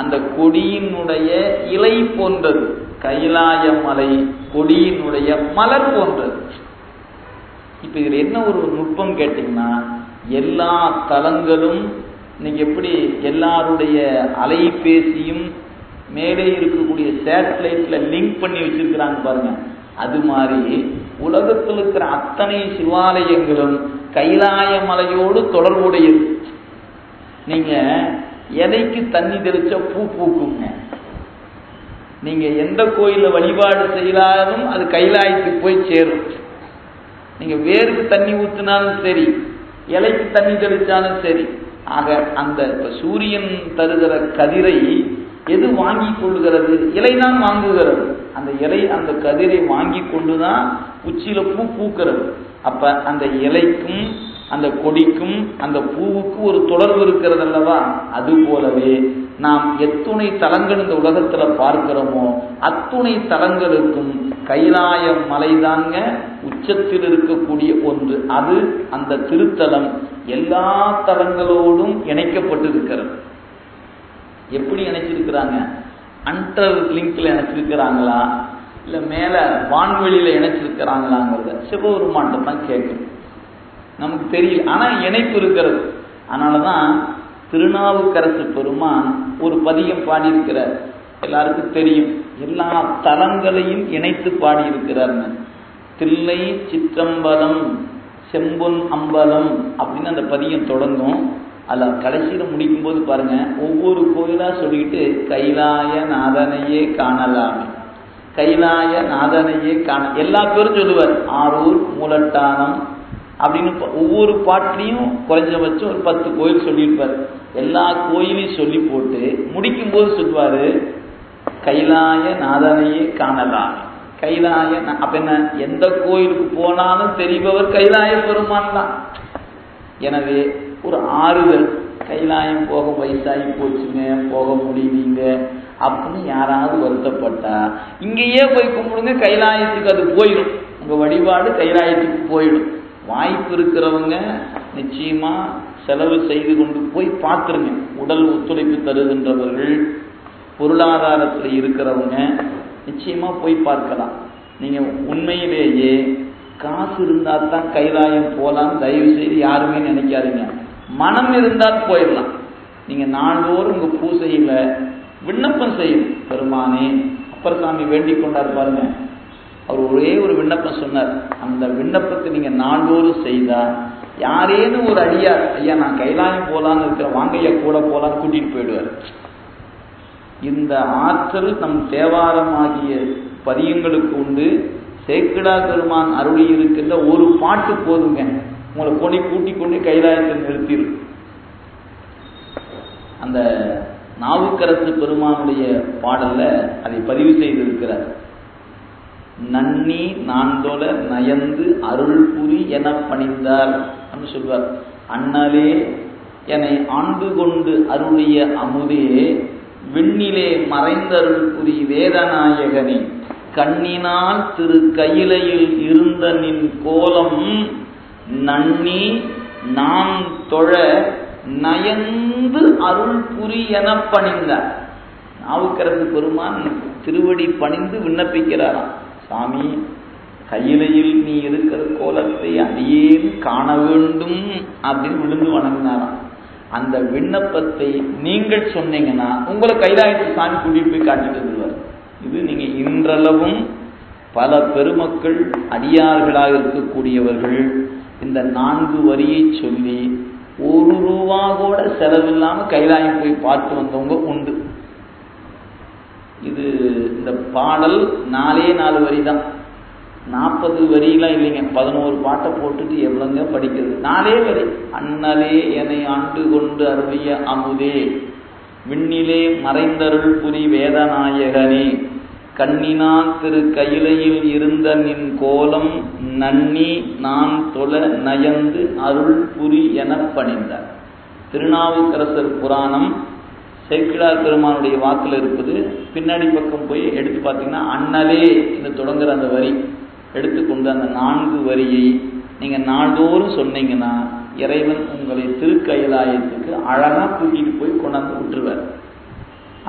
அந்த கொடியினுடைய இலை போன்றது. கைலாய மலை கொடியினுடைய மலர் போன்றது. இப்ப இதுல என்ன ஒரு நுட்பம் கேட்டீங்கன்னா, எல்லா தலங்களும் இன்னைக்கு எப்படி எல்லாருடைய அலைபேசியும் மேலே இருக்கக்கூடிய சேட்டலைட்ல லிங்க் பண்ணி வச்சிருக்கிறாங்க பாருங்க, அது மாதிரி உலகத்தில் இருக்கிற அத்தனை சிவாலயங்களும் கைலாய மலையோடு தொடர்புடையது. நீங்க எதைக்கு தண்ணி தெளிச்ச பூ பூக்குங்க. நீங்க எந்த கோயில வழிபாடு செய்தாலும் அது கைலாயத்துக்கு போய் சேரும். நீங்க வேருக்கு தண்ணி ஊத்தினாலும் சரி, இலைக்கு தண்ணி தெளிச்சாலும் சரி. ஆக அந்த சூரியன் தருகிற கதிரை எது வாங்கி கொள்ளுகிறது? இலை தான் வாங்குகிறது. அந்த இலை அந்த கதிரை வாங்கி கொண்டுதான் உச்சியில பூ பூக்கிறது. அப்ப அந்த இலைக்கும் அந்த கொடிக்கும் அந்த பூவுக்கு ஒரு தொடர்பு இருக்கிறது அல்லவா? அது போலவே நாம் எத்துணை தலங்கள் இந்த உலகத்துல பார்க்கிறோமோ அத்துணை தலங்களுக்கும் கைலாய மலைதாங்க உச்சத்தில் இருக்கக்கூடிய ஒன்று. அது அந்த திருத்தலம் எல்லா தலங்களோடும் இணைக்கப்பட்டிருக்கிறது. எப்படி இணைச்சிருக்கிறாங்க? அண்டர் லிங்க்ல இணைச்சிருக்கிறாங்களா இல்ல மேல வான்வெளியில இணைச்சிருக்கிறாங்களாங்கிறத சிவபெருமான் தான் கேட்கணும். நமக்கு தெரியல, ஆனா இணைப்பு இருக்கிறது. அதனாலதான் திருநாவுக்கரசு பெருமான் ஒரு பதிகம் பாடியிருக்கிறார். எல்லாருக்கும் தெரியும், எல்லா தலங்களையும் இணைத்து பாடியிருக்கிறார்னு. தில்லை சிற்றம்பலம் செம்பொன் அம்பலம் அப்படின்னு அந்த பதிகம் தொடங்கும். அல்ல கடைசியில முடிக்கும் போது பாருங்க, ஒவ்வொரு கோயிலா சொல்லிட்டு கைலாய நாதனையே காணலாமே, கைலாய நாதனையே காண, எல்லா பேரும் சொல்லுவார். ஆரூர் மூலட்டானம் அப்படின்னு ஒவ்வொரு பாட்டிலையும் குறைஞ்சபட்சம் ஒரு 10 கோயில் சொல்லியிருப்பார். எல்லா கோயிலையும் சொல்லி போட்டு முடிக்கும் போது சொல்லுவாரு கைலாய நாதனையே காணலாமே. கைலாய அப்ப என்ன, எந்த கோயிலுக்கு போனாலும் தெரிபவர் கைலாய பெருமான் தான். எனவே ஒரு ஆறுதல், கைலாயம் போக வயசாகி போச்சுங்க, போக முடியலீங்க அப்படின்னு யாராவது வருத்தப்பட்டா இங்கேயே போய் கும்பிடுங்க, கைலாயத்துக்கு அது போயிடும். உங்க வழிபாடு கைலாயத்துக்கு போயிடும். வாய்ப்பு இருக்கிறவங்க நிச்சயமா செலவு செய்து கொண்டு போய் பார்த்துருங்க. உடல் ஒத்துழைப்பு தருகின்றவர்கள், பொருளாதாரத்தில் இருக்கிறவங்க நிச்சயமா போய் பார்க்கலாம். நீங்க உண்மையிலேயே காசு இருந்தா தான் கைலாயம் போலாம் தயவு செய்து யாருமே நினைக்காதீங்க. மனம் இருந்தால் போயிடலாம். நீங்க நாள்தோறும் உங்க பூசையில விண்ணப்பம் செய்யும். பெருமானே, அப்பர் சாமி வேண்டிக் கொண்டார் பாருங்க, அவர் ஒரே ஒரு விண்ணப்பம் சொன்னார். அந்த விண்ணப்பத்தை நீங்க நாள்தோறும் செய்தா யாரேனும் ஒரு அடியார், ஐயா நான் கைலாயம் போலான்னு இருக்கிற, வாங்கையா கூட போலான்னு கூட்டிட்டு போயிடுவார். இந்த ஆற்றல் நம் தேவாரமாகிய பதியங்களுக்கு உண்டு. சேக்கிழா பெருமான் அருளி இருக்கின்ற ஒரு பாட்டு போதுங்க, உங்களை கொண்டு கூட்டி கொண்டு கைலாயத்தில் நிறுத்திடும். அந்த நாவுக்கரசு பெருமானுடைய பாடல்ல அதை பதிவு செய்திருக்கிறார். நன்னி நான்தொல நயந்து அருள் புரி என பணிந்தார் சொல்வார். அண்ணலே என்னை ஆண்டு கொண்டு அருளிய அமுதே, விண்ணிலே மறைந்தருள் புரி வேதநாயகனே, கண்ணினால் திரு கையிலையில் இருந்த நின் கோலம் நன்னி நான் தொழ நயந்து அருள் புரி என பணிந்தார். நாவுக்கரசு பெருமான் திருவடி பணிந்து விண்ணப்பிக்கிறாராம். சாமி, கையிலையில் நீ இருக்கிற கோலத்தை அடியேன் காண வேண்டும் அப்படின்னு விழுந்து வணங்கினாராம். அந்த விண்ணப்பத்தை நீங்கள் சொன்னீங்கன்னா உங்களை கைலாயத்துக்கு சாமி கூட்டிட்டு போய் காட்டிட்டு வருவார். இது நீங்க இன்றளவும் பல பெருமக்கள் அடியார்களாக இருக்கக்கூடியவர்கள் இந்த 4 வரியை சொல்லி 1 ரூபா கூட செலவில்லாம கைலாயம் போய் பார்த்து வந்தவங்க உண்டு. இது இந்த பாடல் 4 வரி தான், 40 வரியெல்லாம் இல்லைங்க. 11 பாட்டை போட்டுட்டு எவ்வளவுங்க படிக்கிறது? 4 வரி. அண்ணலே என்னை ஆண்டு கொண்டு அருளிய அமுதே, விண்ணிலே மறைந்தருள் புரி வேதநாயகனே, கண்ணினால் திரு கையிலையில் இருந்த நின் கோலம் நன்னி நான் தொழ நயந்து அருள் புரி என பணிந்தார். திருநாவுக்கரசர் புராணம் சேக்கிழார் பெருமானுடைய வாக்கில் இருப்பது. பின்னாடி பக்கம் போய் எடுத்து பார்த்தீங்கன்னா அண்ணலே என்று தொடங்குற அந்த வரி எடுத்துக்கொண்டு அந்த 4 வரியை நீங்கள் நாள்தோறும் சொன்னீங்கன்னா இறைவன் உங்களை திருக்கைலாயத்துக்கு அழகாக கூட்டிகிட்டு போய் கொண்டாந்து விட்டுருவார்.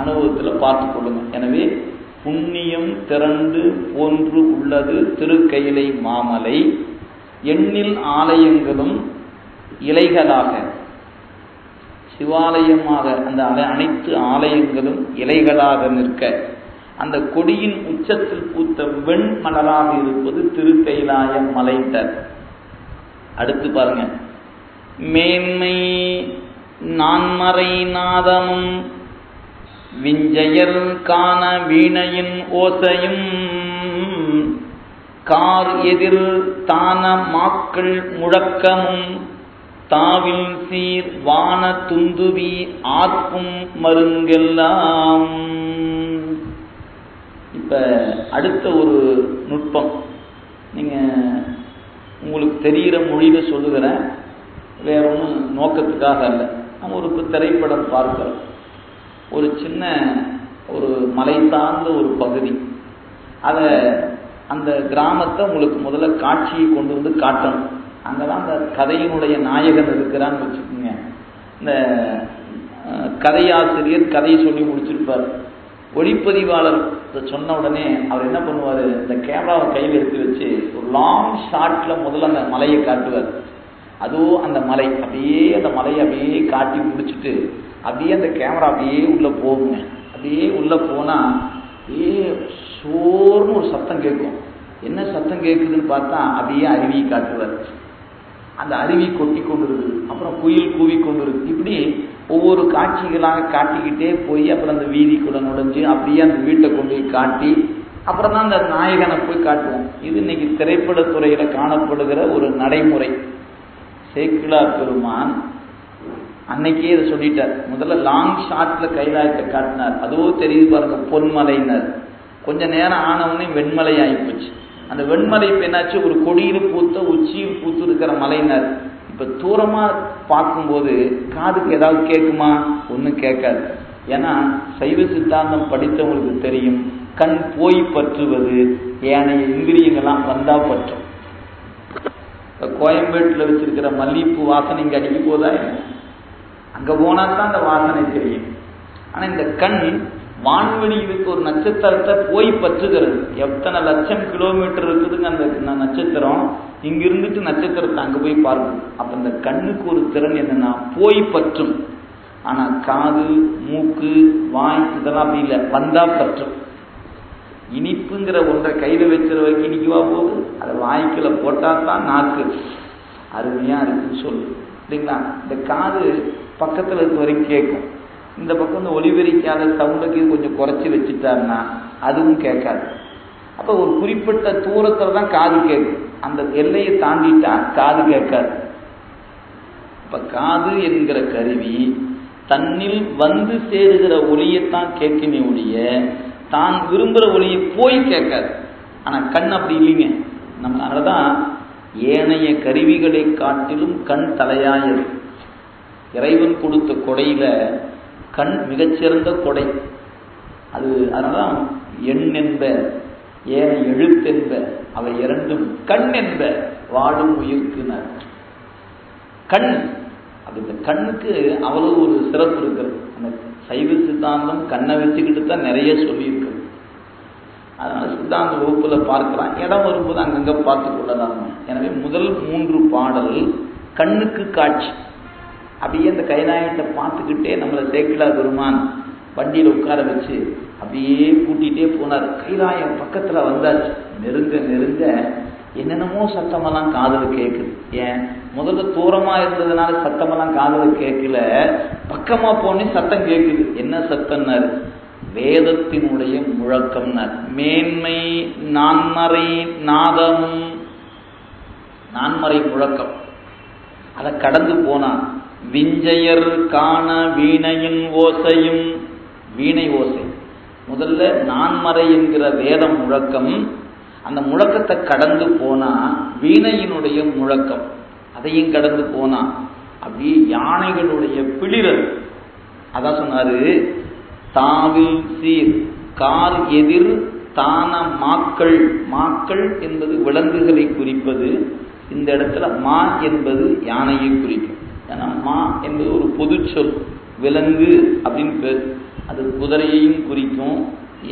அனுபவத்தில் பார்த்து கொள்ளுங்க. எனவே புண்ணியம் திரண்டு போன்று உள்ளது திருக்கையிலை மாமலை, எண்ணில் ஆலயங்களும் இலைகளாக, சிவாலயமாக அந்த அனைத்து ஆலயங்களும் இலைகளாக நிற்க, அந்த கொடியின் உச்சத்தில் பூத்த வெண்மலராக இருப்பது திருக்கைலாய மலைத்தர். அடுத்து பாருங்க, மேன்மை நான்மறை நாதமும் விஞ்சையர் காண வீணையின் ஓசையும் கார் எதிர் தான மாக்கள் முழக்கமும் தாவில் சீர் வான துந்துவி ஆர்ப்பும் மருங்கெல்லாம். இப்ப அடுத்த ஒரு நுட்பம், நீங்க உங்களுக்கு தெரிகிற மொழியில சொல்லுகிறேன், வேற ஒன்றும் நோக்கத்துக்காக அல்ல. நம்ம ஒரு திரைப்படம் பார்க்கிறோம், ஒரு சின்ன ஒரு மலை சார்ந்த ஒரு பகுதி, அதை அந்த கிராமத்தை உங்களுக்கு முதல்ல காட்சியை கொண்டு வந்து காட்டணும். அங்கதான் அந்த கதையினுடைய நாயகன் இருக்கிறான்னு வச்சுக்கோங்க. இந்த கதையாசிரியர் கதையை சொல்லி முடிச்சிருப்பார். ஒளிப்பதிவாளர் சொன்ன உடனே அவர் என்ன பண்ணுவார், இந்த கேமராவை கையில் எடுத்து வச்சு ஒரு லாங் ஷாட்ல முதல்ல அந்த மலையை காட்டுவார். அதுவும் அந்த மலை அப்படியே, அந்த மலையை அப்படியே காட்டி முடிச்சுட்டு அப்படியே அந்த கேமரா அப்படியே உள்ள போகுங்க. அப்படியே உள்ள போனா அப்படியே சோர்னு ஒரு சத்தம் கேட்கும். என்ன சத்தம் கேட்குதுன்னு பார்த்தா அப்படியே அருவியை காட்டுவார். அந்த அருவி கொட்டி கொண்டு இருக்குது, அப்புறம் குயில் கூவி கொண்டு இருக்கு. இப்படி ஒவ்வொரு காட்சிகளாக காட்டிக்கிட்டே போய் அப்புறம் அந்த வீதிக்குள்ள நுழைஞ்சு அப்படியே அந்த வீட்டை கொண்டு போய் காட்டி அப்புறம் தான் அந்த நாயகனை போய் காட்டுவோம். இது இன்னைக்கு திரைப்படத்துறையில காணப்படுகிற ஒரு நடைமுறை. சேக்கிழார் பெருமான் அன்னைக்கே இதை சொல்லிட்டார். முதல்ல லாங் ஷாட்ல கைலாயத்தை காட்டினார். அதுவும் தெரியுது பாருங்க, பொன்மலையினர். கொஞ்ச நேரம் ஆனவனே வெண்மலை ஆகிப்போச்சு. அந்த வெண்மலை பெண்ணாச்சு ஒரு கொடியில் பூத்த உச்சியில் பூத்து இருக்கிற மலையினர். இப்ப தூரமா பார்க்கும்போது காதுக்கு ஏதாவது கேட்குமா? ஒன்றும் கேட்காது. ஏன்னா சைவ சித்தாந்தம் படித்தவங்களுக்கு தெரியும், கண் போய் பற்றுவது ஏனைய இந்திரியங்கள்லாம் வந்தா பற்றும். இப்ப கோயம்பேட்டில் வச்சிருக்கிற மல்லிகைப்பூ வாசனை இங்க அடிக்க போதா? அங்க போனா தான் அந்த வாசனை தெரியும். ஆனா இந்த கண் வான்வெளிக்கு ஒரு நட்சத்திரத்தை போய் பற்றுகிறது. எத்தனை லட்சம் கிலோமீட்டர் இருக்குதுங்க அந்த நட்சத்திரம். இங்க இருந்துட்டு நட்சத்திரத்தை அங்க போய் பார்க்கும். அப்ப இந்த கண்ணுக்கு ஒரு திறன் என்னன்னா போய் பற்றும். ஆனா காது, மூக்கு, வாய் இதெல்லாம் அப்படி இல்லை, வந்தா பற்றும். இனிப்புங்கிற ஒன்றை கையில வச்சுற வரைக்கும் இனிக்குவா போகுது, அதை வாய்க்குள்ள போட்டா தான் நாக்கு அருமையா இருக்குன்னு சொல்லு இல்லைங்களா? இந்த காது பக்கத்துல இருக்க வரைக்கும் கேட்கும். இந்த பக்கம் இந்த ஒலிபெருக்காத சவுண்டுக்கு கொஞ்சம் குறைச்சி வச்சுட்டாருன்னா அதுவும் கேட்காது. அப்ப ஒரு குறிப்பிட்ட தூரத்துல தான் காது கேட்கும். அந்த எல்லையை தாண்டிட்டா காது கேட்காது. இப்ப காது என்கிற கருவி தன்னில் வந்து சேருகிற ஒலியைத்தான் கேட்குமே ஒழிய தான் விரும்புகிற ஒலியை போய் கேட்காது. ஆனா கண் அப்படி இல்லைங்க. நம்ம அதனாலதான் ஏனைய கருவிகளை காட்டிலும் கண் தலையாயது. இறைவன் கொடுத்த கொடையில கண் மிகச்சிறந்த கொடை. அது அதனாலதான் எண் என்ப ஏனை எழுத்தென்ப அவை இரண்டும் கண் என்ப வாழும் உயிர்க்குனர். கண் அது, இந்த கண்ணுக்கு அவ்வளவு ஒரு சிறப்பு இருக்கிறது. அந்த சைவ சித்தாந்தம் கண்ணை வச்சுக்கிட்டு தான் நிறைய சொல்லியிருக்கு. அதனால சித்தாந்த வகுப்புல பார்க்கலாம், இடம் வரும்போது அங்கங்க பார்த்து கொள்ளலாம். எனவே முதல் 3 பாடல் கண்ணுக்கு காட்சி. அப்படியே அந்த கைலாயத்தை பார்த்துக்கிட்டே நம்மளை சேக்கிழார் பெருமான் வண்டியில உட்கார வச்சு அப்படியே கூட்டிகிட்டே போனார். கைலாயம் பக்கத்துல வந்தாச்சு. நெருங்க நெருங்க என்னென்னமோ சத்தமெல்லாம் காதுல கேட்குது. ஏன் முதல்ல தூரமா இருந்ததுனால சத்தமெல்லாம் காதுல கேட்கல, பக்கமா போனே சத்தம் கேட்குது. என்ன சத்தம்னாரு? வேதத்தினுடைய முழக்கம்னார். மேன்மை நான்மறை நாதமும், நான்மறை முழக்கம். அதை கடந்து போனா விஞ்சையர் காண வீணையின் ஓசையும், வீணை ஓசை. முதல்ல நான்மறை என்கிற வேதம் முழக்கம். அந்த முழக்கத்தை கடந்து போனா வீணையினுடைய முழக்கம். அதையும் கடந்து போனா அப்படியே யானைகளுடைய பிளிரல். அதான் சொன்னாரு, தாவில் சீர் கார் எதிர் தான மாக்கள், மாக்கள் என்பது விலங்குகளை குறிப்பது. இந்த இடத்துல மா என்பது யானையை குறிக்கும். ஏன்னா மா என்பது ஒரு பொது சொல், விலங்கு அப்படின்னு பேர். அது குதிரையையும் குறிக்கும்,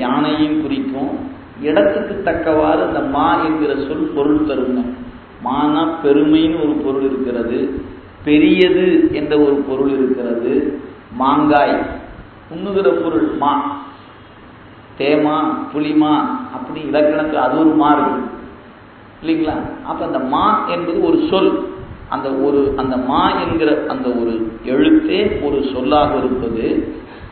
யானையையும் குறிக்கும். இடத்துக்கு தக்கவாறு அந்த மா என்கிற சொல் பொருள் தருங்க. மானா பெருமைன்னு ஒரு பொருள் இருக்கிறது, பெரியது என்ற ஒரு பொருள் இருக்கிறது. மாங்காய் உண்ணுகிற பொருள் மா, தேமா புளிமா அப்படி இலக்கணத்தில் அது ஒரு மா இருக்கு இல்லைங்களா? அப்ப அந்த மா என்பது ஒரு சொல். அந்த மா என்கிற அந்த ஒரு எழுத்தே ஒரு சொல்லாக இருப்பது.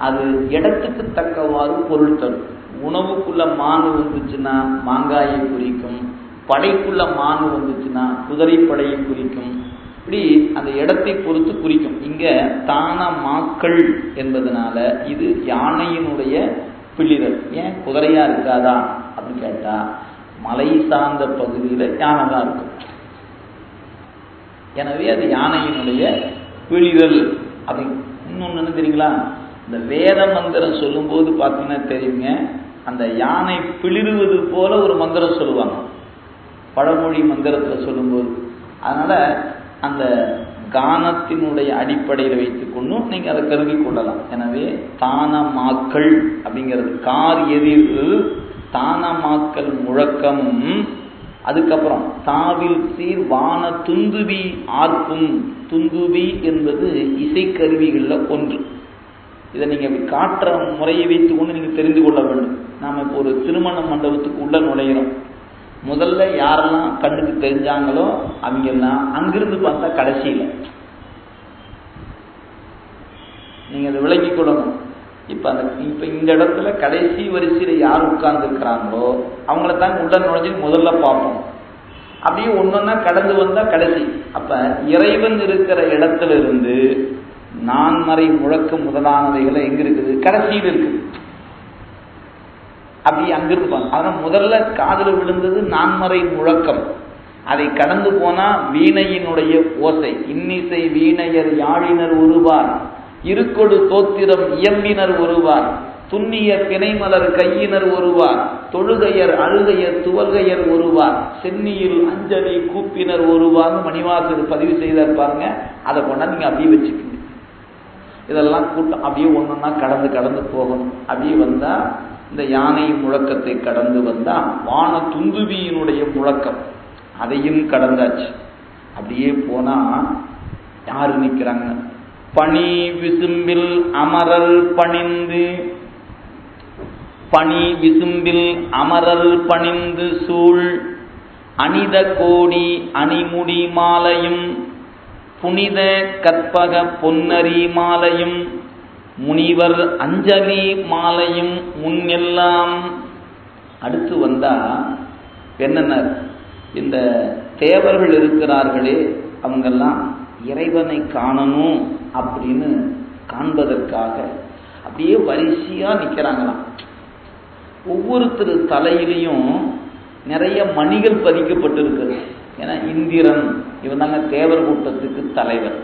அது இடத்துக்கு தக்கவாறு பொருள் தரும். உணவுக்குள்ள மானு வந்துச்சுன்னா மாங்காயை குறிக்கும், படைக்குள்ள மானு வந்துச்சுன்னா குதிரைப்படையை குறிக்கும். இப்படி அந்த இடத்தை பொறுத்து குறிக்கும். இங்க தான மாக்கள் என்பதனால இது யானையினுடைய பிளிதல். ஏன் குதிரையா இருக்காதா அப்படின்னு கேட்டா, மலை சார்ந்த பகுதியில யானை தான் இருக்கும். எனவே அது யானையினுடைய பிளிதல். அப்படி இன்னொன்னு தெரியுங்களா, இந்த வேத மந்திரம் சொல்லும் போது பார்த்தீங்கன்னா தெரியுங்க, அந்த யானை பிளிடுவது போல ஒரு மந்திரம் சொல்லுவாங்க பழமொழி மந்திரத்தில் சொல்லும்போது. அதனால அந்த கானத்தினுடைய அடிப்படையில் வைத்துக்கொண்டும் நீங்க அதை கருதி கொள்ளலாம். எனவே தானமாக்கள் அப்படிங்கிறது கார் எதிர் தானமாக்கல் முழக்கமும், அதுக்கப்புறம் தாவில் சீர் வான துந்துபி ஆர்க்கும். துந்துபி என்பது இசைக்கருவிகள்ல ஒன்று. இதை நீங்க காட்டுற முறையை வைத்துக்கொண்டு நீங்க தெரிந்து கொள்ள வேண்டும். நாம இப்போ ஒரு திருமண மண்டபத்துக்கு உள்ள நுழைகிறோம். முதல்ல யாரெல்லாம் கண்ணுக்கு தெரிஞ்சாங்களோ அவங்கெல்லாம் அங்கிருந்து பார்த்தா கடைசியில் நீங்க அதை விளங்கி கொள்ளணும். இப்ப இந்த இடத்துல கடைசி வரிசையில யார் உட்கார்ந்து இருக்கிறாங்களோ அவங்கள தான் உள்ள நுழைஞ்சு முதல்ல பார்ப்போம். அப்படியே ஒன்னொன்னா கடந்து வந்தா கடைசி. அப்ப இறைவன் இருக்கிற இடத்துல இருந்து நான்மறை முழக்க முதலானவைகளை எங்க இருக்குது? கடைசியில் இருக்குது. அப்படி அங்கிருப்பாங்க. அதனால முதல்ல காதுல விழுந்தது நான்மறை முழக்கம். அதை கடந்து போனா வீணையினுடைய ஓசை. இன்னிசை வீணையர் யாழினர் ஒருவார், இருக்கொடு தோத்திரம் இயம்பினர் ஒருவார், துண்ணிய பிணைமலர் கையினர் ஒருவார், தொழுகையர் அழுகையர் துவல்கையர் ஒருவார், சென்னியில் அஞ்சலி கூப்பினர் ஒருவார்னு மணிவாசகர் பதிவு செய்தார் பாருங்க. அதை கொண்டா நீங்க அப்படியே வச்சுக்கோங்க. இதெல்லாம் கூட்டம் அப்படியே ஒன்னொன்னா கடந்து போகணும். அப்படியே வந்தா இந்த யானை முழக்கத்தை கடந்து வந்தா வான துந்துபியினுடைய முழக்கம், அதையும் கடந்தாச்சு. அப்படியே போனா யாரு நிக்கிறாங்க? பனி விசும்பில் அமரர் பணிந்து, பனி விசும்பில் அமரர் பணிந்து சூழ் அணித கோடி அணிமுடி மாலையும், புனித கற்பக பொன்னரி மாலையும், முனிவர் அஞ்சலி மாலையும் முன்னெல்லாம். அடுத்து வந்தா என்னென்ன, இந்த தேவர்கள் இருக்கிறார்களே அவங்கெல்லாம் இறைவனை காணணும் அப்படின்னு காண்பதற்காக அப்படியே வரிசையா நிக்கிறாங்களாம். ஒவ்வொருத்தர் தலையிலையும் நிறைய மணிகள் பதிக்கப்பட்டு இருக்குது. ஏன்னா இந்திரன் இவன் தாங்க தேவர் கூட்டத்துக்கு தலைவர்.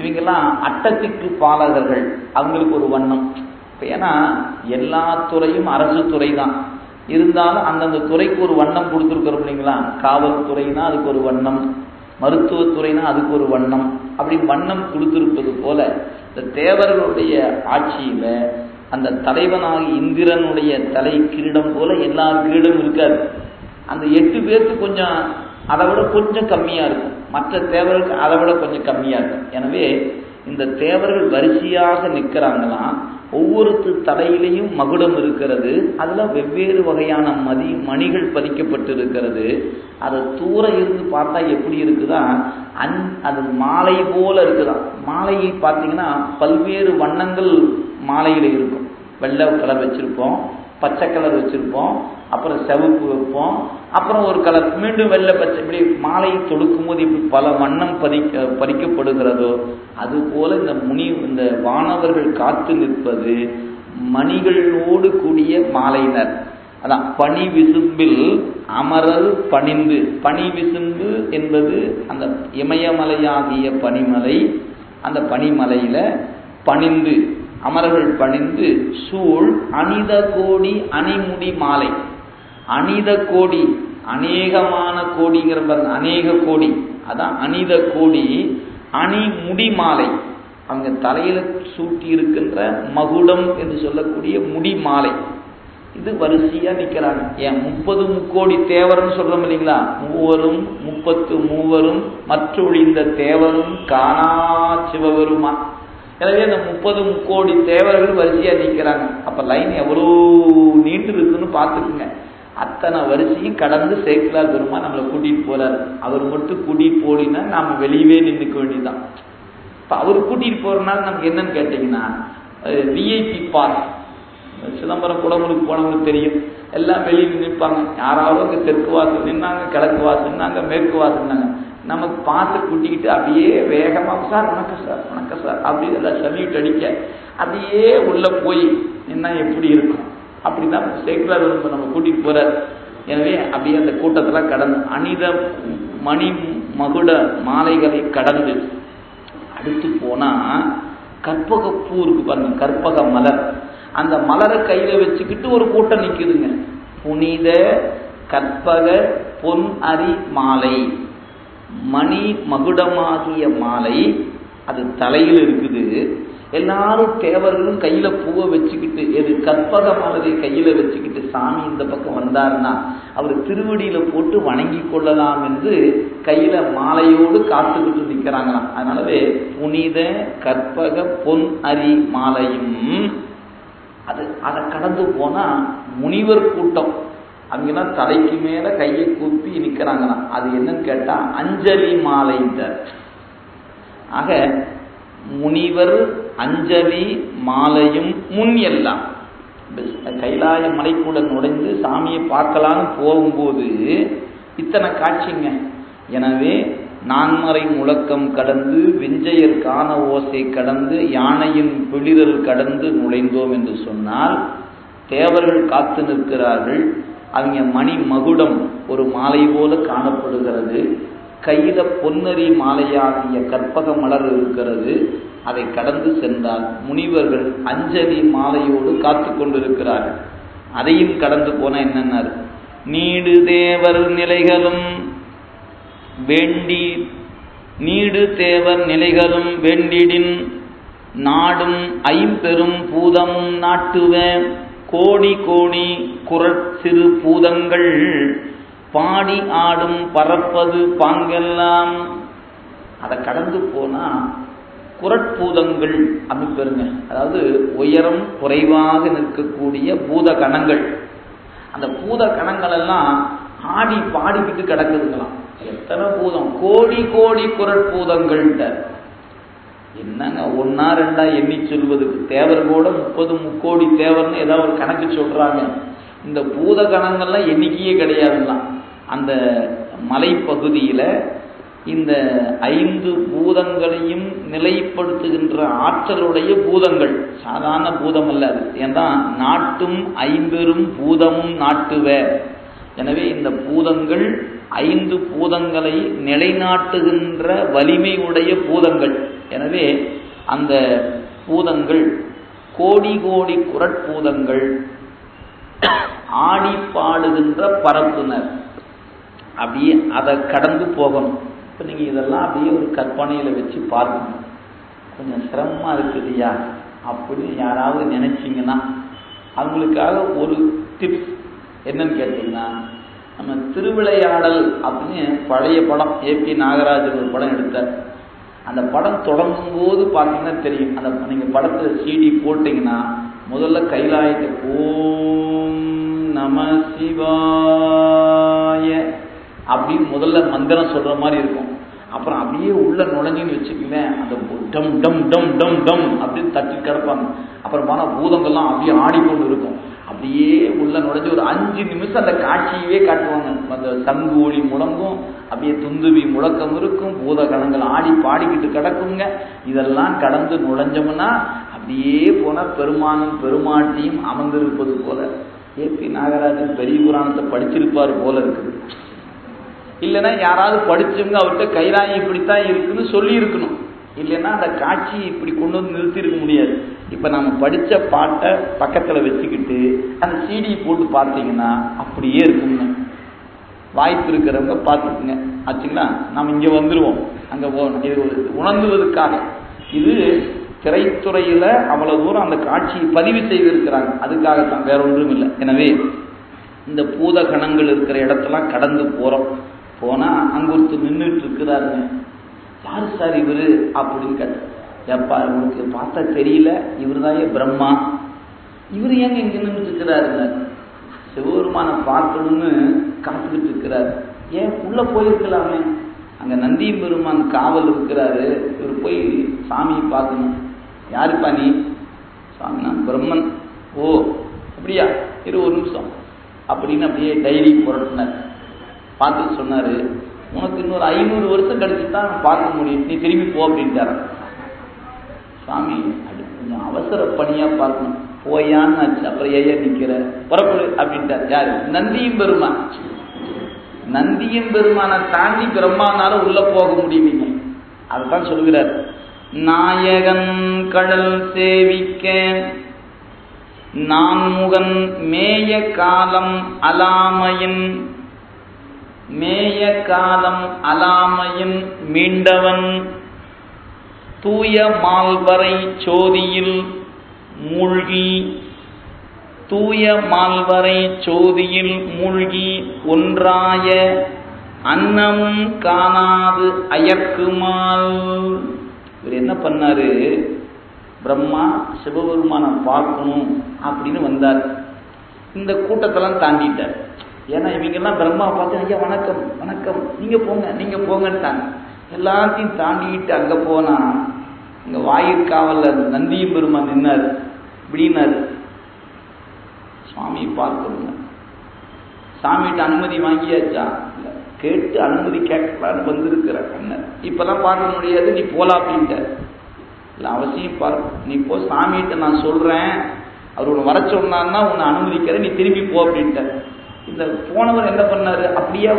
இவங்கெல்லாம் அட்டத்திற்கு பாலகர்கள், அவங்களுக்கு ஒரு வண்ணம். ஏன்னா எல்லா துறையும் அரசு துறை தான், இருந்தாலும் அந்தந்த துறைக்கு ஒரு வண்ணம் கொடுத்துருக்கிறோம் இல்லைங்களா? காவல்துறைனா அதுக்கு ஒரு வண்ணம், மருத்துவத்துறைனா அதுக்கு ஒரு வண்ணம், அப்படி வண்ணம் கொடுத்திருப்பது போல இந்த தேவர்களுடைய ஆட்சியில அந்த தலைவனாகி இந்திரனுடைய தலை கிரீடம் போல எல்லா கிரீடம் இருக்காது. அந்த 8 பேருக்கு கொஞ்சம் அதை விட கொஞ்சம் கம்மியா இருக்கும், மற்ற தேவர்களுக்கு அதை விட கொஞ்சம் கம்மியா இருக்கும். எனவே இந்த தேவர்கள் வரிசையாக நிற்கிறாங்களாம். ஒவ்வொருத்தர் தலையிலையும் மகுடம் இருக்கிறது. அதுல வெவ்வேறு வகையான மணிகள் பதிக்கப்பட்டு இருக்கிறது. அதை தூர இருந்து பார்த்தா எப்படி இருக்குதா, அது மாலை போல இருக்குதான். மாலையை பார்த்தீங்கன்னா பல்வேறு வண்ணங்கள் மாலையில இருக்கும். வெள்ளை கலர் வச்சிருப்போம், பச்சை கலர் வச்சிருப்போம், அப்புறம் சிவப்பு வைப்போம், அப்புறம் ஒரு கலர், மீண்டும் வெள்ளை பச்சை. இப்படி மாலையை தொடுக்கும் போது இப்படி பல வண்ணம் பறிக்கப்படுகிறதோ அது போல இந்த வானவர்கள் காத்து நிற்பது மணிகளோடு கூடிய மாலையினர். அதான் பனி விசும்பில் அமரர் பணிந்து. பனி விசும்பு என்பது அந்த இமயமலையாகிய பனிமலை. அந்த பனிமலையில பணிந்து அமரர்கள் பணிந்து சூழ் அணித கோடி அணிமுடி மாலை. அனித கோடி, அநேகமான கோடிங்கிற பாருங்க, அநேக கோடி, அதான் அனித கோடி. அணி முடி மாலை, அவங்க தலையில சூட்டி இருக்கின்ற மகுடம் என்று சொல்லக்கூடிய முடி மாலை, இது வரிசையா நிக்கிறாங்க. ஏன் 30 முக்கோடி தேவர்னு சொல்றோம் இல்லைங்களா, மூவரும் 33 மற்றொழிந்த தேவரும் காணா சிவபெருமா. எனவே அந்த 30 முக்கோடி தேவர்கள் வரிசையா நிற்கிறாங்க. அப்ப லைன் எவ்வளோ நீண்டு இருக்குன்னு பார்த்துக்குங்க. அத்தனை வரிசையும் கடந்து சேக்கிழார் பெருமான் நம்மளை கூட்டிட்டு போறாரு. அவர் மட்டும் கூட்டிட்டு போலினா நாம வெளியவே நின்றுக்க வேண்டியதுதான். இப்ப அவர் கூட்டிட்டு போறதுனால நமக்கு என்னன்னு கேட்டீங்கன்னா, விஐபி பாஸ். சிதம்பரம் குடமுழுக்கு போனவங்களுக்கு தெரியும், எல்லாம் வெளியே நிற்பாங்க. யாராவது அங்கே தெற்கு வாசல் நின்னாங்க, கிழக்கு வாசல் நின்னாங்க, மேற்கு வாசல் நின்னாங்க. நமக்கு பார்த்து கூட்டிக்கிட்டு அப்படியே வேகமாக சார் வணக்கம் சார் வணக்கம் சார் அப்படி எல்லாம் சல்யூட் அடிக்க அப்படியே உள்ள போய் என்ன எப்படி இருக்கும் அப்படிதான் சேக்கிழார் நம்ம கூட்டிட்டு போறார். எனவே அப்படியே அந்த கூட்டத்தில் கடந்து அனித மணி மகுட மாலைகளை கடந்து அடுத்து போனா கற்பக பூ இருக்கு பாருங்க, கற்பக மலர். அந்த மலரை கையில வச்சுக்கிட்டு ஒரு கூட்டம் நிக்குதுங்க. புனித கற்பக பொன் அரி மாலை, மணி மகுடமாகிய மாலை, அது தலையில் இருக்குது. எல்லாரும் தேவர்களும் கையில பூவை வச்சுக்கிட்டு, எது கற்பக மலரை கையில வச்சுக்கிட்டு சாமி இந்த பக்கம் வந்தாருன்னா அவர் திருவடியில போட்டு வணங்கி கொள்ளலாம் என்று கையில மாலையோடு காத்துக்கிட்டு நிற்கிறாங்களாம். அதனாலவே புனித கற்பக பொன் அரி மாலையும். அதை கடந்து போனா முனிவர் கூட்டம், அவங்கெல்லாம் தலைக்கு மேல கையை கூப்பி நிக்கிறாங்களாம். அது என்னன்னு கேட்டா அஞ்சலி மாலைன்றார். ஆக முனிவர் அஞ்சலி மாலையும் முன் எல்லாம் கைலாய மலைக்கூட நுழைந்து சாமியை பார்க்கலான்னு போகும்போது இத்தனை காட்சிங்க. எனவே நான்மறை முழக்கம் கடந்து, விஞ்சையர் காண ஓசை கடந்து, யானையின் பிளிரல் கடந்து நுழைந்தோம் என்று சொன்னால் தேவர்கள் காத்து நிற்கிறார்கள். அவங்க மணி மகுடம் ஒரு மாலை போல காணப்படுகிறது. கையில பொன்னரி மாலையாகிய கற்பக மலர் இருக்கிறது. அதை கடந்து சென்றால் முனிவர்கள் அஞ்சலி மாலையோடு காத்து கொண்டிருக்கிறார்கள். அதையும் கடந்து போன என்னன்னா, நீடு தேவர் நிலைகளும் வேண்டி, நீடு தேவர் நிலைகளும் வேண்டிடின் நாடும் ஐம்பெரும் பூதமும் நாட்டுவ கோடி கோடி குறச்சிறு பூதங்கள் பாடி ஆடும் பறப்பது பாங்கெல்லாம். அதை கடந்து போனா குறட்பூதங்கள் அப்படி பெருங்க, அதாவது உயரம் குறைவாக நிற்கக்கூடிய பூத கணங்கள். அந்த பூத கணங்கள் எல்லாம் ஆடி பாடிக்கிட்டு கிடக்குதுங்களாம். எத்தனை பூதம், கோடி கோடி குறட்பூதங்கள். என்னங்க ஒன்னா ரெண்டா எண்ணி சொல்வதுக்கு, தேவர் கூட 30 முக்கோடி தேவர்னு ஏதாவது ஒரு கணக்கு சொல்றாங்க. இந்த பூத கணங்கள்லாம் எண்ணிக்கையே கிடையாதுலாம். அந்த மலைப்பகுதியில இந்த 5 பூதங்களையும் நிலைப்படுத்துகின்ற ஆற்றலுடைய பூதங்கள், சாதாரண பூதம் அல்ல அது. ஏன்னா நாட்டும் ஐம்பெரும் பூதமும் நாட்டுவ. எனவே இந்த பூதங்கள் 5 பூதங்களை நிலைநாட்டுகின்ற வலிமை உடைய பூதங்கள். எனவே அந்த பூதங்கள் கோடி கோடி குறட்பூதங்கள் ஆடி பாடுகின்ற பரப்புனர். அப்படியே அதை கடந்து போகணும். இப்போ நீங்கள் இதெல்லாம் அப்படியே ஒரு கற்பனையில் வச்சு பார்க்கணும். கொஞ்சம் சிரமமாக இருக்குதுயா அப்படின்னு யாராவது நினைச்சிங்கன்னா அவங்களுக்காக ஒரு டிப்ஸ் என்னன்னு கேட்டிங்கன்னா, நம்ம திருவிளையாடல் அப்படின்னு பழைய படம் ஏபி நாகராஜன் ஒரு படம் எடுத்தார். அந்த படம் தொடங்கும் போது பார்த்தீங்கன்னா தெரியும். அந்த நீங்கள் படத்தை சிடி போட்டிங்கன்னா முதல்ல கைலாயத்தை ஓம் நம சிவாய அப்படின்னு முதல்ல மந்திரம் சொல்ற மாதிரி இருக்கும். அப்புறம் அப்படியே உள்ள நுழைஞ்சின்னு வச்சுக்குவேன், அந்த டம் டம் டம் டம் டம் அப்படின்னு தட்டி கிடப்பாங்க. அப்புறம் போனால் பூதங்கள்லாம் அப்படியே ஆடிக்கொண்டு இருக்கும். அப்படியே உள்ள நுழைஞ்சு ஒரு 5 நிமிஷம் அந்த காட்சியவே காட்டுவாங்க. அந்த சங்கு ஒளி முழங்கும், அப்படியே துந்துவி முழக்கம் இருக்கும், பூத கணங்கள் ஆடி பாடிக்கிட்டு கிடக்குங்க. இதெல்லாம் கடந்து நுழைஞ்சோம்னா அப்படியே போனால் பெருமானும் பெருமாட்டியும் அமர்ந்திருப்பது போல. ஏபி நாகராஜன் பெரிய புராணத்தை படிச்சிருப்பார் போல இருக்குது. இல்லைன்னா யாராவது படிச்சவங்க அவர்கிட்ட கைலாயம் இப்படித்தான் இருக்குன்னு சொல்லி இருக்கணும். இல்லைன்னா அந்த காட்சியை இப்படி கொண்டு வந்து நிறுத்திருக்க முடியாது. இப்ப நம்ம படிச்ச பாட்டை பக்கத்துல வச்சுக்கிட்டு அந்த சிடி போட்டு பார்த்தீங்கன்னா அப்படியே இருக்குங்க. வாய்ப்பு இருக்கிறவங்க பார்த்துக்குங்க ஆச்சுங்களா. நாம் இங்க வந்துருவோம், அங்க போகணும். இது உணர்ந்துவதற்காக. இது திரைத்துறையில அவ்வளவு தூரம் அந்த காட்சியை பதிவு செய்திருக்கிறாங்க, அதுக்காகத்தான், வேற ஒன்றும் இல்லை. எனவே இந்த பூத கணங்கள் இருக்கிற இடத்தெல்லாம் கடந்து போறோம். போனா அங்க ஒருத்தர் நின்றுட்டு இருக்கிறாருங்க. யாரு சார் இவரு அப்படின்னு கேட்ட, எப்பா உங்களுக்கு பார்த்தா தெரியல, இவரு தான் பிரம்மா. இவரு ஏங்க இங்க நின்றுட்டு இருக்கிறாருங்க? சிவபெருமான பார்க்கணும்னு காத்துக்கிட்டு இருக்கிறாரு. ஏன் உள்ள போயிருக்கலாமே, அங்க நந்தி பெருமான் காவல் இருக்கிறாரு, இவர் போய் சாமியை பார்க்கணும். யாருப்பா நீ? சாமி நான் பிரம்மன். ஓ அப்படியா, இரு ஒரு நிமிஷம் அப்படின்னு அப்படியே டைரி புரட்டினார். பார்த்துட்டு சொன்னாரு, உனக்கு இன்னொரு 500 வருஷம் கழிச்சு தான் பார்க்க முடியும், நீ திரும்பி போ அப்படின்ட்டார. சாமி அது கொஞ்சம் அவசர பணியா பார்க்கணும், போயான்னு ஆச்சு. அப்புறம் ஐயா நிக்கிற புறப்படு அப்படின்ட்டார். யாரு? நந்தியும் பெருமான். நந்தியின் பெருமானை தாண்டி பிரம்மானால உள்ள போக முடியுவீங்க. அதுதான் சொல்கிறார். நாயகன் கடல் சேவிக்க நான்முகன் மேய காலம் அலாமையின், மேய காலம் அலாமையின் மீண்டவன் தூய மால்வரை சோதியில் மூழ்கி, தூய மால்வரை சோதியில் மூழ்கி ஒன்றாய அன்னமும் காணாது அயர்க்குமால். இவர் என்ன பண்ணாரு? பிரம்மா சிவபெருமான பார்க்கணும் அப்படின்னு வந்தார். இந்த கூட்டத்தெல்லாம் தாண்டிட்டார். ஏன்னா இவங்கெல்லாம் பிரம்மா பார்த்து, ஐயா வணக்கம் வணக்கம், நீங்க போங்க நீங்க போங்கட்டாங்க. எல்லாத்தையும் தாண்டிக்கிட்டு அங்க போனா இங்க வாயிற்காவல்ல நந்தியும் பெருமான் நின்னாரு. இப்படின்னாரு, சுவாமியை பார்க்கணுங்க. சாமிகிட்ட அனுமதி வாங்கியாச்சா? இல்ல, கேட்டு அனுமதி கேட்கலான்னு வந்திருக்கிற கண்ணர். இப்பெல்லாம் பார்க்க முடியாது, நீ போலாம் அப்படின்ட்ட. இல்லை அவசியம் பார்க்க, நீ போ, சாமிகிட்ட நான் சொல்றேன், அவர் உன்னை வர சொன்னான்னா உன்னை அனுமதிக்கிற, நீ திரும்பி போ அப்படின்ட்ட. இந்த போனவர் என்ன பண்ணாரு? அப்படியே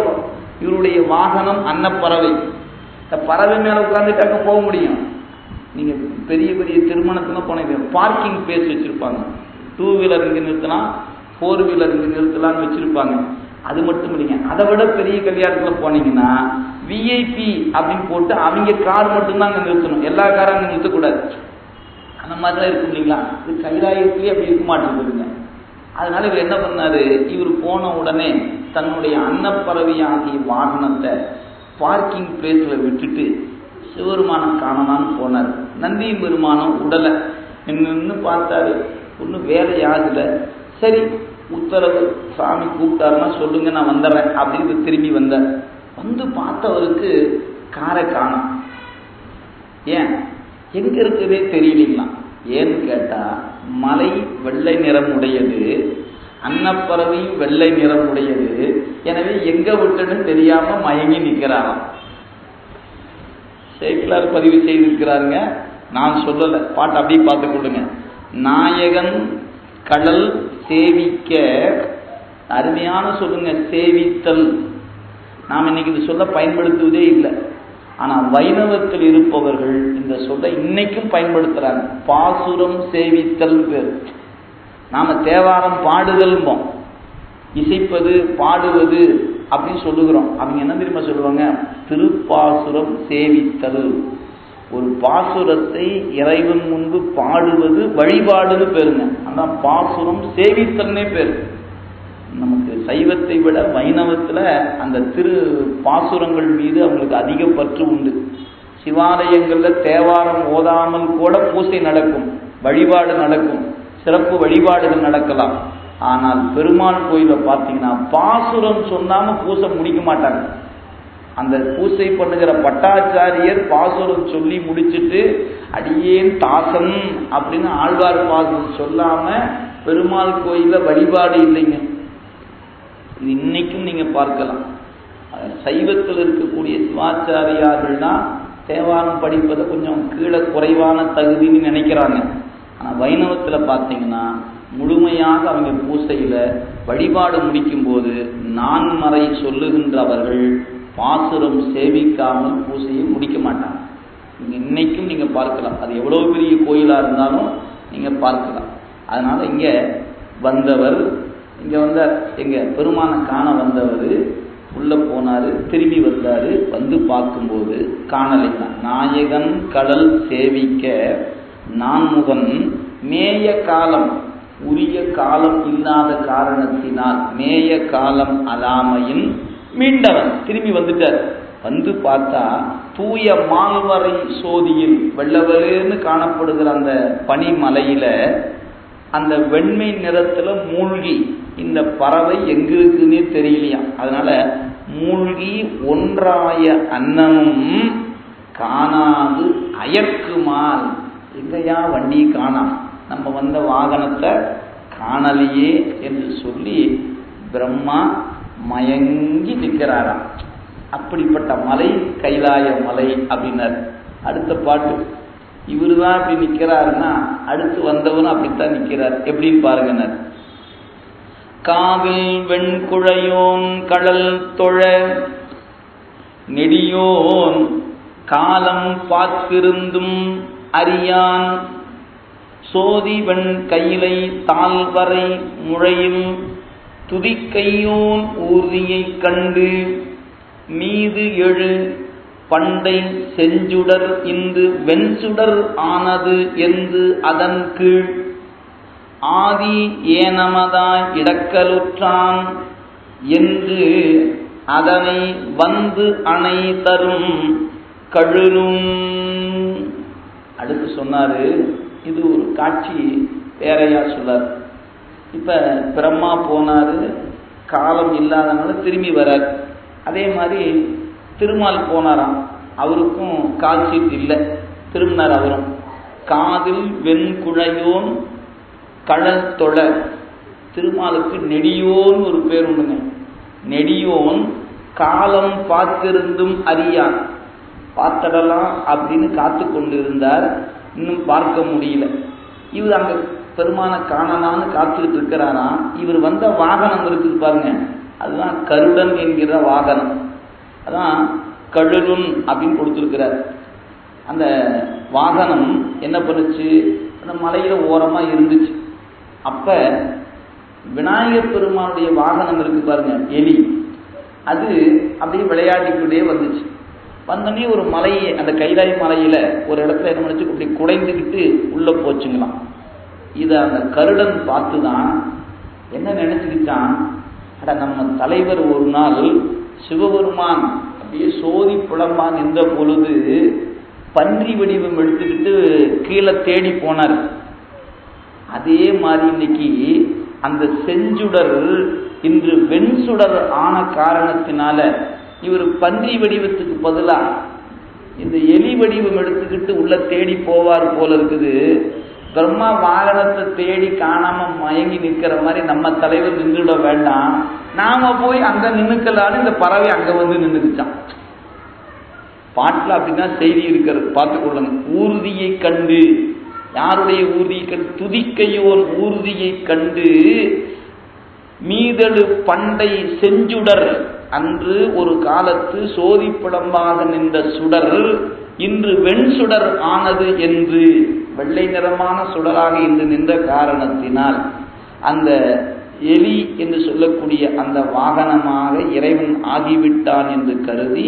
இவருடைய வாகனம் அன்னப்பறவை. இந்த பறவை மேல உட்கார்ந்துட்டு அங்க போக முடியும். நீங்க பெரிய பெரிய திருமணத்துல போனீங்க, பார்க்கிங் பிளேஸ் வச்சிருப்பாங்க. 2 வீலர் இங்க நிறுத்தலாம், 4 வீலர் இங்க நிறுத்தலாம்னு வச்சிருப்பாங்க. அது மட்டும் இல்லைங்க, அதை விட பெரிய கல்யாணத்துல போனீங்கன்னா விஐபி அப்படின்னு போட்டு அவங்க கார் மட்டும்தான் அங்க நிறுத்தணும், எல்லா காரும் அங்க நிறுத்தக்கூடாது. அந்த மாதிரிலாம் இருக்கும் இல்லைங்களா? இது கைலாயத்திலேயே அப்படி இருக்க மாட்டேங்குதுங்க. அதனால இவர் என்ன பண்ணாரு? இவர் போன உடனே தன்னுடைய அன்னப்பறவையாகிய வாகனத்தை பார்க்கிங் பிளேஸ்ல விட்டுட்டு சிவபெருமானம் காணலான்னு போனார். நந்தியும் பெருமானம் உடலை நின்று பார்த்தாரு, ஒன்றும் வேலையாகல. சரி உத்தரவு, சாமி கூப்பிட்டாருன்னா சொல்லுங்க நான் வந்துடுறேன் அப்படின்னு திரும்பி வந்தார். வந்து பார்த்தவருக்கு காரை காணோம். ஏன் எங்க இருக்கவே தெரியலீங்களா? ஏன்னு கேட்டா, மலை வெள்ளை நிறம் உடையது, அன்னப்பறவையும் வெள்ளை நிறம் உடையது. எனவே எங்க விட்டுன்னு தெரியாம மயங்கி நிற்கிறாராம். சேக்கிலார் பதிவு செய்திருக்கிறாருங்க, நான் சொல்லல, பாட்டு அப்படியே பார்த்து கொள்ளுங்க. நாயகன் கடல் சேவிக்க, அருமையான சொல்லுங்க, சேவித்தல். நாம் இன்னைக்கு இது சொல்ல பயன்படுத்துவதே இல்லை. ஆனா வைணவத்தில் இருப்பவர்கள் இந்த சொல்ல இன்னைக்கும் பயன்படுத்துறாங்க. பாசுரம் சேவித்தல் பேர். நாம தேவாரம் பாடுதல், இசைப்பது பாடுவது அப்படின்னு சொல்லுகிறோம். அவங்க என்ன தெரியுமா சொல்லுவாங்க? திருப்பாசுரம் சேவித்தல். ஒரு பாசுரத்தை இறைவன் முன்பு பாடுவது வழிபாடுன்னு பேருங்க. ஆனா பாசுரம் சேவித்தல்னே பேரு. நமக்கு சைவத்தை விட வைணவத்துல அந்த திரு பாசுரங்கள் மீது அவங்களுக்கு அதிக பற்று உண்டு. சிவாலயங்கள்ல தேவாரம் ஓதாமல் கூட பூசை நடக்கும், வழிபாடு நடக்கும், சிறப்பு வழிபாடுகள் நடக்கலாம். ஆனால் பெருமாள் கோயில பார்த்தீங்கன்னா பாசுரம் சொன்னாம பூசை முடிக்க மாட்டாங்க. அந்த பூசை பண்ணுகிற பட்டாச்சாரியர் பாசுரம் சொல்லி முடிச்சுட்டு அடியேன் தாசன் அப்படின்னு ஆழ்வார் பாசுரம் சொல்லாம பெருமாள் கோயில வழிபாடு இல்லைங்க. இது இன்னைக்கும் நீங்க பார்க்கலாம். சைவத்தில் இருக்கக்கூடிய சிவாச்சாரியார்கள் தான் தேவாரம் படிப்பதை கொஞ்சம் கீழே குறைவான தகுதின்னு நினைக்கிறாங்க. ஆனா வைணவத்துல பார்த்தீங்கன்னா முழுமையாக அவங்க பூசையில வழிபாடு முடிக்கும் போது நான்மறை சொல்லுகின்றவர்கள் பாசுரம் சேவிக்காமல் பூசையை முடிக்க மாட்டாங்க. இன்னைக்கும் நீங்க பார்க்கலாம். அது எவ்வளவு பெரிய கோயிலா இருந்தாலும் நீங்க பார்க்கலாம். அதனால இங்க வந்தவர், இங்க வந்தார், எங்க பெருமானை காண வந்தவர் உள்ள போனாரு, திரும்பி வந்தாரு. வந்து பார்க்கும்போது காணலைங்க. நாயகன் கடல் சேவிக்க நான்முகன் மேய காலம், உரிய காலம் இல்லாத காரணத்தினால் மேய காலம் அலாமையின் மீண்டவன் திரும்பி வந்துட்டார். வந்து பார்த்தா தூய மால்வரை சோதியில் வெள்ளவெளேன்னு காணப்படுகிற அந்த பனிமலையில அந்த வெண்மை நிறத்துல மூழ்கி, இந்த பறவை எங்க இருக்குன்னே தெரியலையாம். அதனால மூழ்கி ஒன்றாய அன்னமும் காணாது அயற்குமால், எங்கயா வண்டி காணாம், நம்ம வந்த வாகனத்தை காணலையே என்று சொல்லி பிரம்மா மயங்கி நிற்கிறாராம். அப்படிப்பட்ட மலை கைலாய மலை அப்படின்னார். அடுத்த பாட்டு, இவரு தான் அப்படி நிற்கிறாருன்னா அடுத்து வந்தவனும் அப்படித்தான் நிற்கிறார். எப்படின்னு பாருங்க. காவில் வெண்குழையோன் கடல் தொழ நெடியோன் காலம் பார்த்திருந்தும் அறியான் சோதிவன் கையிலை தாழ்வரை முழையும் துதிக்கையோன் ஊர்தியை கண்டு மீது எழு பண்டை செஞ்சுடர் இந்து வெண்சுடர் ஆனது என்று அதன் கீழ் ஆதி ஏனமதாய் இடக்கலுற்றான் என்று அதனை வந்து அணை தரும் கழுலும். அடுத்து சொன்னாரு, இது ஒரு காட்சி வேறையா சொல்லார். இப்ப பிரம்மா போனாரு, காலம் இல்லாதனால திரும்பி வரார். அதே மாதிரி திருமால் போனாராம், அவருக்கும் கால் சீட் இல்லை, திரும்பினார் அவரும். காதில் வெண்குழையோன் கடல் தொழ, திருமாலுக்கு நெடியோன் ஒரு பேர் உண்டுங்க. நெடியோன் காலம் பார்த்திருந்தும் அறியான், பார்த்திடலாம் அப்படின்னு காத்து கொண்டு இருந்தார், இன்னும் பார்க்க முடியல. இவர் அங்க பெருமான காணலான்னு காத்துக்கிட்டு இருக்கிறாராம். இவர் வந்த வாகனம் இருக்குது பாருங்க, அதுதான் கருடன் என்கிற வாகனம். அதான் கழுலுன் அப்படின்னு கொடுத்துருக்கிறார். அந்த வாகனம் என்ன பண்ணுச்சு, அந்த மலையில ஓரமா இருந்துச்சு. அப்ப விநாயகர் பெருமானுடைய வாகனம் இருக்கு பாருங்க, எலி, அது அப்படியே விளையாடிக்கிட்டே வந்துச்சு. வந்தோடனே ஒரு மலையை, அந்த கைலாய மலையில ஒரு இடத்துல என்ன பண்ணுச்சு, இப்படி குடைந்துக்கிட்டு உள்ள போச்சுங்களாம். இதை அந்த கருடன் பார்த்துதான் என்ன நினைச்சுக்கிட்டான், அட நம்ம தலைவர் ஒரு நாள் சிவபெருமான் அப்படியே சோதி புலம்பா நின்ற பொழுது பன்றி வடிவம் எடுத்துக்கிட்டு கீழே தேடி போனார். அதே மாதிரி இன்னைக்கு அந்த செஞ்சுடர் இன்று வெண்சுடர் ஆன காரணத்தினால இவர் பன்றி வடிவத்துக்கு பதிலா இந்த எலி வடிவம் எடுத்துக்கிட்டு உள்ள தேடி போவார் போல இருக்குது. பிரம்மா வாகனத்தை தேடி காணாம மயங்கி நிற்கிற மாதிரி நம்ம தலைவர் நின்றுட வேண்டாம், நாம போய் அங்க நின்னுக்கலான்னு இந்த பறவை அங்க வந்து நின்றுச்சான். பாட்டுல அப்படிதான் செய்தி இருக்கிறது, பார்த்துக்கொள்ளுங்க. ஊர்தியை கண்டு, யாருடைய ஊர்தியை கண்டு, துதிக்கையோர் ஊர்தியை கண்டு மீதழு பண்டை செஞ்சுடர், அன்று ஒரு காலத்து சோதி புலம்பாக நின்ற சுடர் இன்று வெண்சுடர் ஆனது என்று, வெள்ளை நிறமான சுடராக இன்று நின்ற காரணத்தினால் அந்த எலி என்று சொல்லக்கூடிய அந்த வாகனமாக இறைவன் ஆகிவிட்டான் என்று கருதி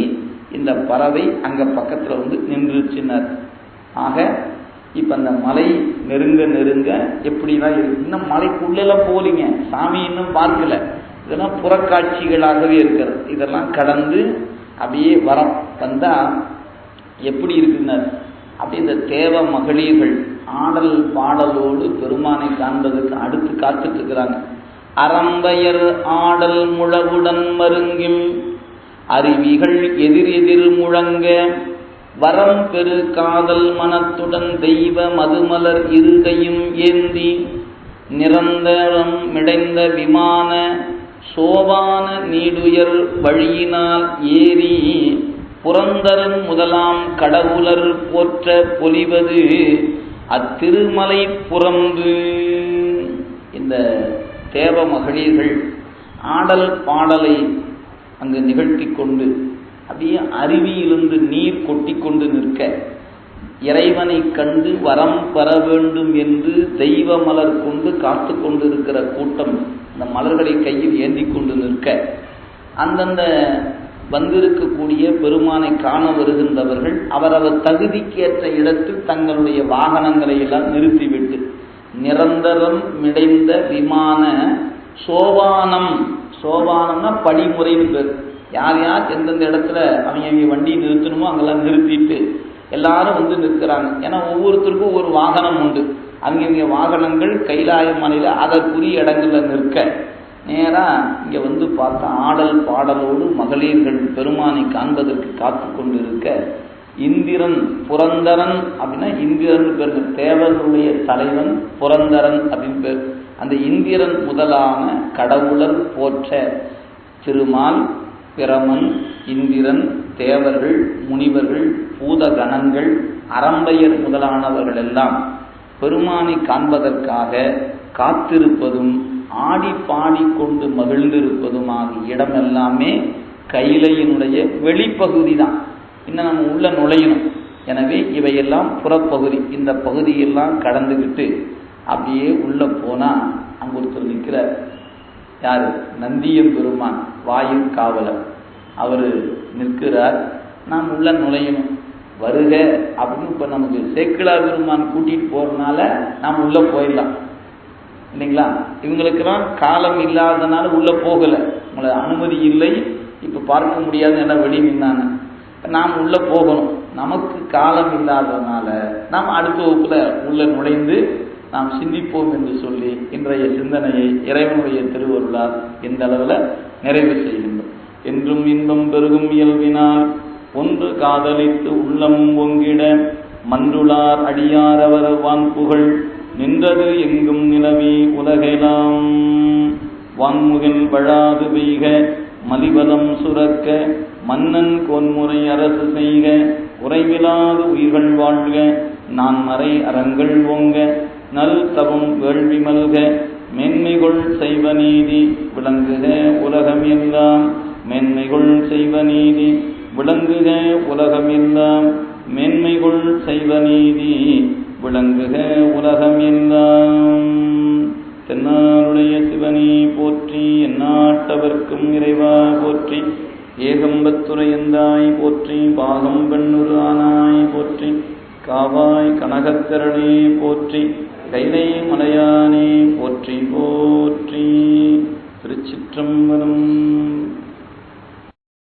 இந்த பறவை அங்க பக்கத்துல வந்து நின்றுச்சினர். ஆக இப்ப அந்த மலை நெருங்க நெருங்க எப்படிலாம் இருக்கு, இன்னும் மலைக்குள்ளெல்லாம் போலீங்க, சாமி இன்னும் பார்க்கல, இதெல்லாம் புறக்காட்சிகளாகவே இருக்கிறது. இதெல்லாம் கடந்து அப்படியே வரம் வந்தா எப்படி இருக்குன்னார். அப்படி இந்த தேவ மகளிர்கள் ஆடல் பாடலோடு பெருமானை காண்பதற்கு அடுத்து காத்துட்டு இருக்கிறாங்க. அரம்பயர் ஆடல் முழவுடன் மருங்கிம் அருவிகள் எதிர் எதிர் முழங்க வரம் பெரு காதல் மனத்துடன் தெய்வ மதுமலர் இருகையும் ஏந்தி நிரந்தரம் மிடைந்த விமான சோபான நீடுயர் வழியினால் ஏறி புரந்தரன் முதலாம் கடவுளர் போற்ற பொலிவது அத்திருமலை புறம்பு. இந்த தேவ மகளிர்கள் ஆடல் பாடலை அங்கு நிகழ்த்தி கொண்டு அப்படியே அருவியிலிருந்து நீர் கொட்டி கொண்டு நிற்க, இறைவனை கண்டு வரம் பெற வேண்டும் என்று தெய்வ மலர் கொண்டு காத்து கொண்டிருக்கிற கூட்டம் இந்த மலர்களை கையில் ஏந்தி கொண்டு நிற்க, அந்தந்த வந்திருக்கக்கூடிய பெருமானை காண வருகின்றவர்கள் அவரவர் தகுதிக்கேற்ற இடத்தில் தங்களுடைய வாகனங்களை எல்லாம் நிறுத்திவிட்டு நிரந்தரம் மிடைந்த விமான சோபானம், சோபானம்னா படிமுறைன்னு பேர். யார் யார் எந்தெந்த இடத்துல அவங்க வண்டியை நிறுத்தணுமோ அங்கெல்லாம் நிறுத்திட்டு எல்லாரும் வந்து நிற்கிறாங்க. ஏன்னா ஒவ்வொருத்தருக்கும் ஒரு வாகனம் உண்டு. அவங்க வாகனங்கள் கைலாய மலையில அதற்குரிய இடங்கள்ல நிற்க, நேராக இங்கே வந்து பார்த்தா ஆடல் பாடலோடு மகளிர்கள் பெருமானை காண்பதற்கு காத்து கொண்டு இருக்க, இந்திரன் புரந்தரன் அப்படின்னா இந்திரன் பேர், தேவர்களுடைய தலைவன் புரந்தரன் அப்படின்னு பேர். அந்த இந்திரன் முதலான கடவுளர் போற்ற திருமால், பிரமன், இந்திரன், தேவர்கள், முனிவர்கள், பூதகணங்கள், அரம்பையர் முதலானவர்கள் எல்லாம் பெருமானை காண்பதற்காக காத்திருப்பதும் ஆடி பாடிக்கொண்டு மகிழ்ந்திருப்பதுமாகிய இடம் எல்லாமே கைலையினுடைய வெளிப்பகுதி தான். இன்னும் நம்ம உள்ள நுழையணும். எனவே இவையெல்லாம் புறப்பகுதி. இந்த பகுதியெல்லாம் கடந்துக்கிட்டு அப்படியே உள்ள போனா அங்க ஒருத்தர் நிற்கிறார். யாரு? நந்தியம் பெருமான், வாயில் காவலர். அவரு நிற்கிறார். நாம் உள்ள நுழையணும். வருக அப்படின்னு இப்ப நமக்கு சேக்கிழார் பெருமான் கூட்டிட்டு போறதுனால நாம் உள்ள போயிடலாம் இல்லைங்களா? இவங்களுக்கெல்லாம் காலம் இல்லாததுனால உள்ள போகல, உங்களை அனுமதி இல்லை, இப்ப பார்க்க முடியாது, எல்லாம் வெளியே நின்னாங்க. நாம் உள்ள போகணும். நமக்கு காலம் இல்லாததுனால நாம் அடுத்த வகுப்புல உள்ள நுழைந்து நாம் சிந்திப்போம் என்று சொல்லி இன்றைய சிந்தனையை இறைவனுடைய திருவருளால் இந்த அளவுல நிறைவு செய்கின்றோம். என்றும் இன்பம் பெருகும் இயல்பினால் ஒன்று காதலித்து உள்ளம் பொங்கிட மன்றுளார் அடியாரவர் வான்புகழ் நின்றது எங்கும் நிலவி உலகெலாம் வான்முகில் வழாது பெய்க மலிபலம் சுரக்க மன்னன் கோன்முறை அரசு செய்க உறைவிலாது உயிர்கள் வாழ்க நான் மறை அறங்கள் ஓங்க நல் தவம் வேள்வி மல்க மேன்மைகொள் செய்வ நீதி விளங்குக உலகம் எல்லாம் மேன்மைகொள் செய்வ நீதி விளங்குக உலகம் எல்லாம் மேன்மைகொள் செய்வ நீதி விளங்குக உலகம் எல்லாம். தென்னாருடைய சிவனே போற்றி, எந்நாட்டவர்க்கும் இறைவா போற்றி, ஏகம்பத்துரையந்தாய் போற்றி, பாகம் பெண்ணுரு ஆனாய் போற்றி, காவாய் கனகத்திரளே போற்றி, கைலை மலையானே போற்றி போற்றி. திருச்சிற்றம்பலம்.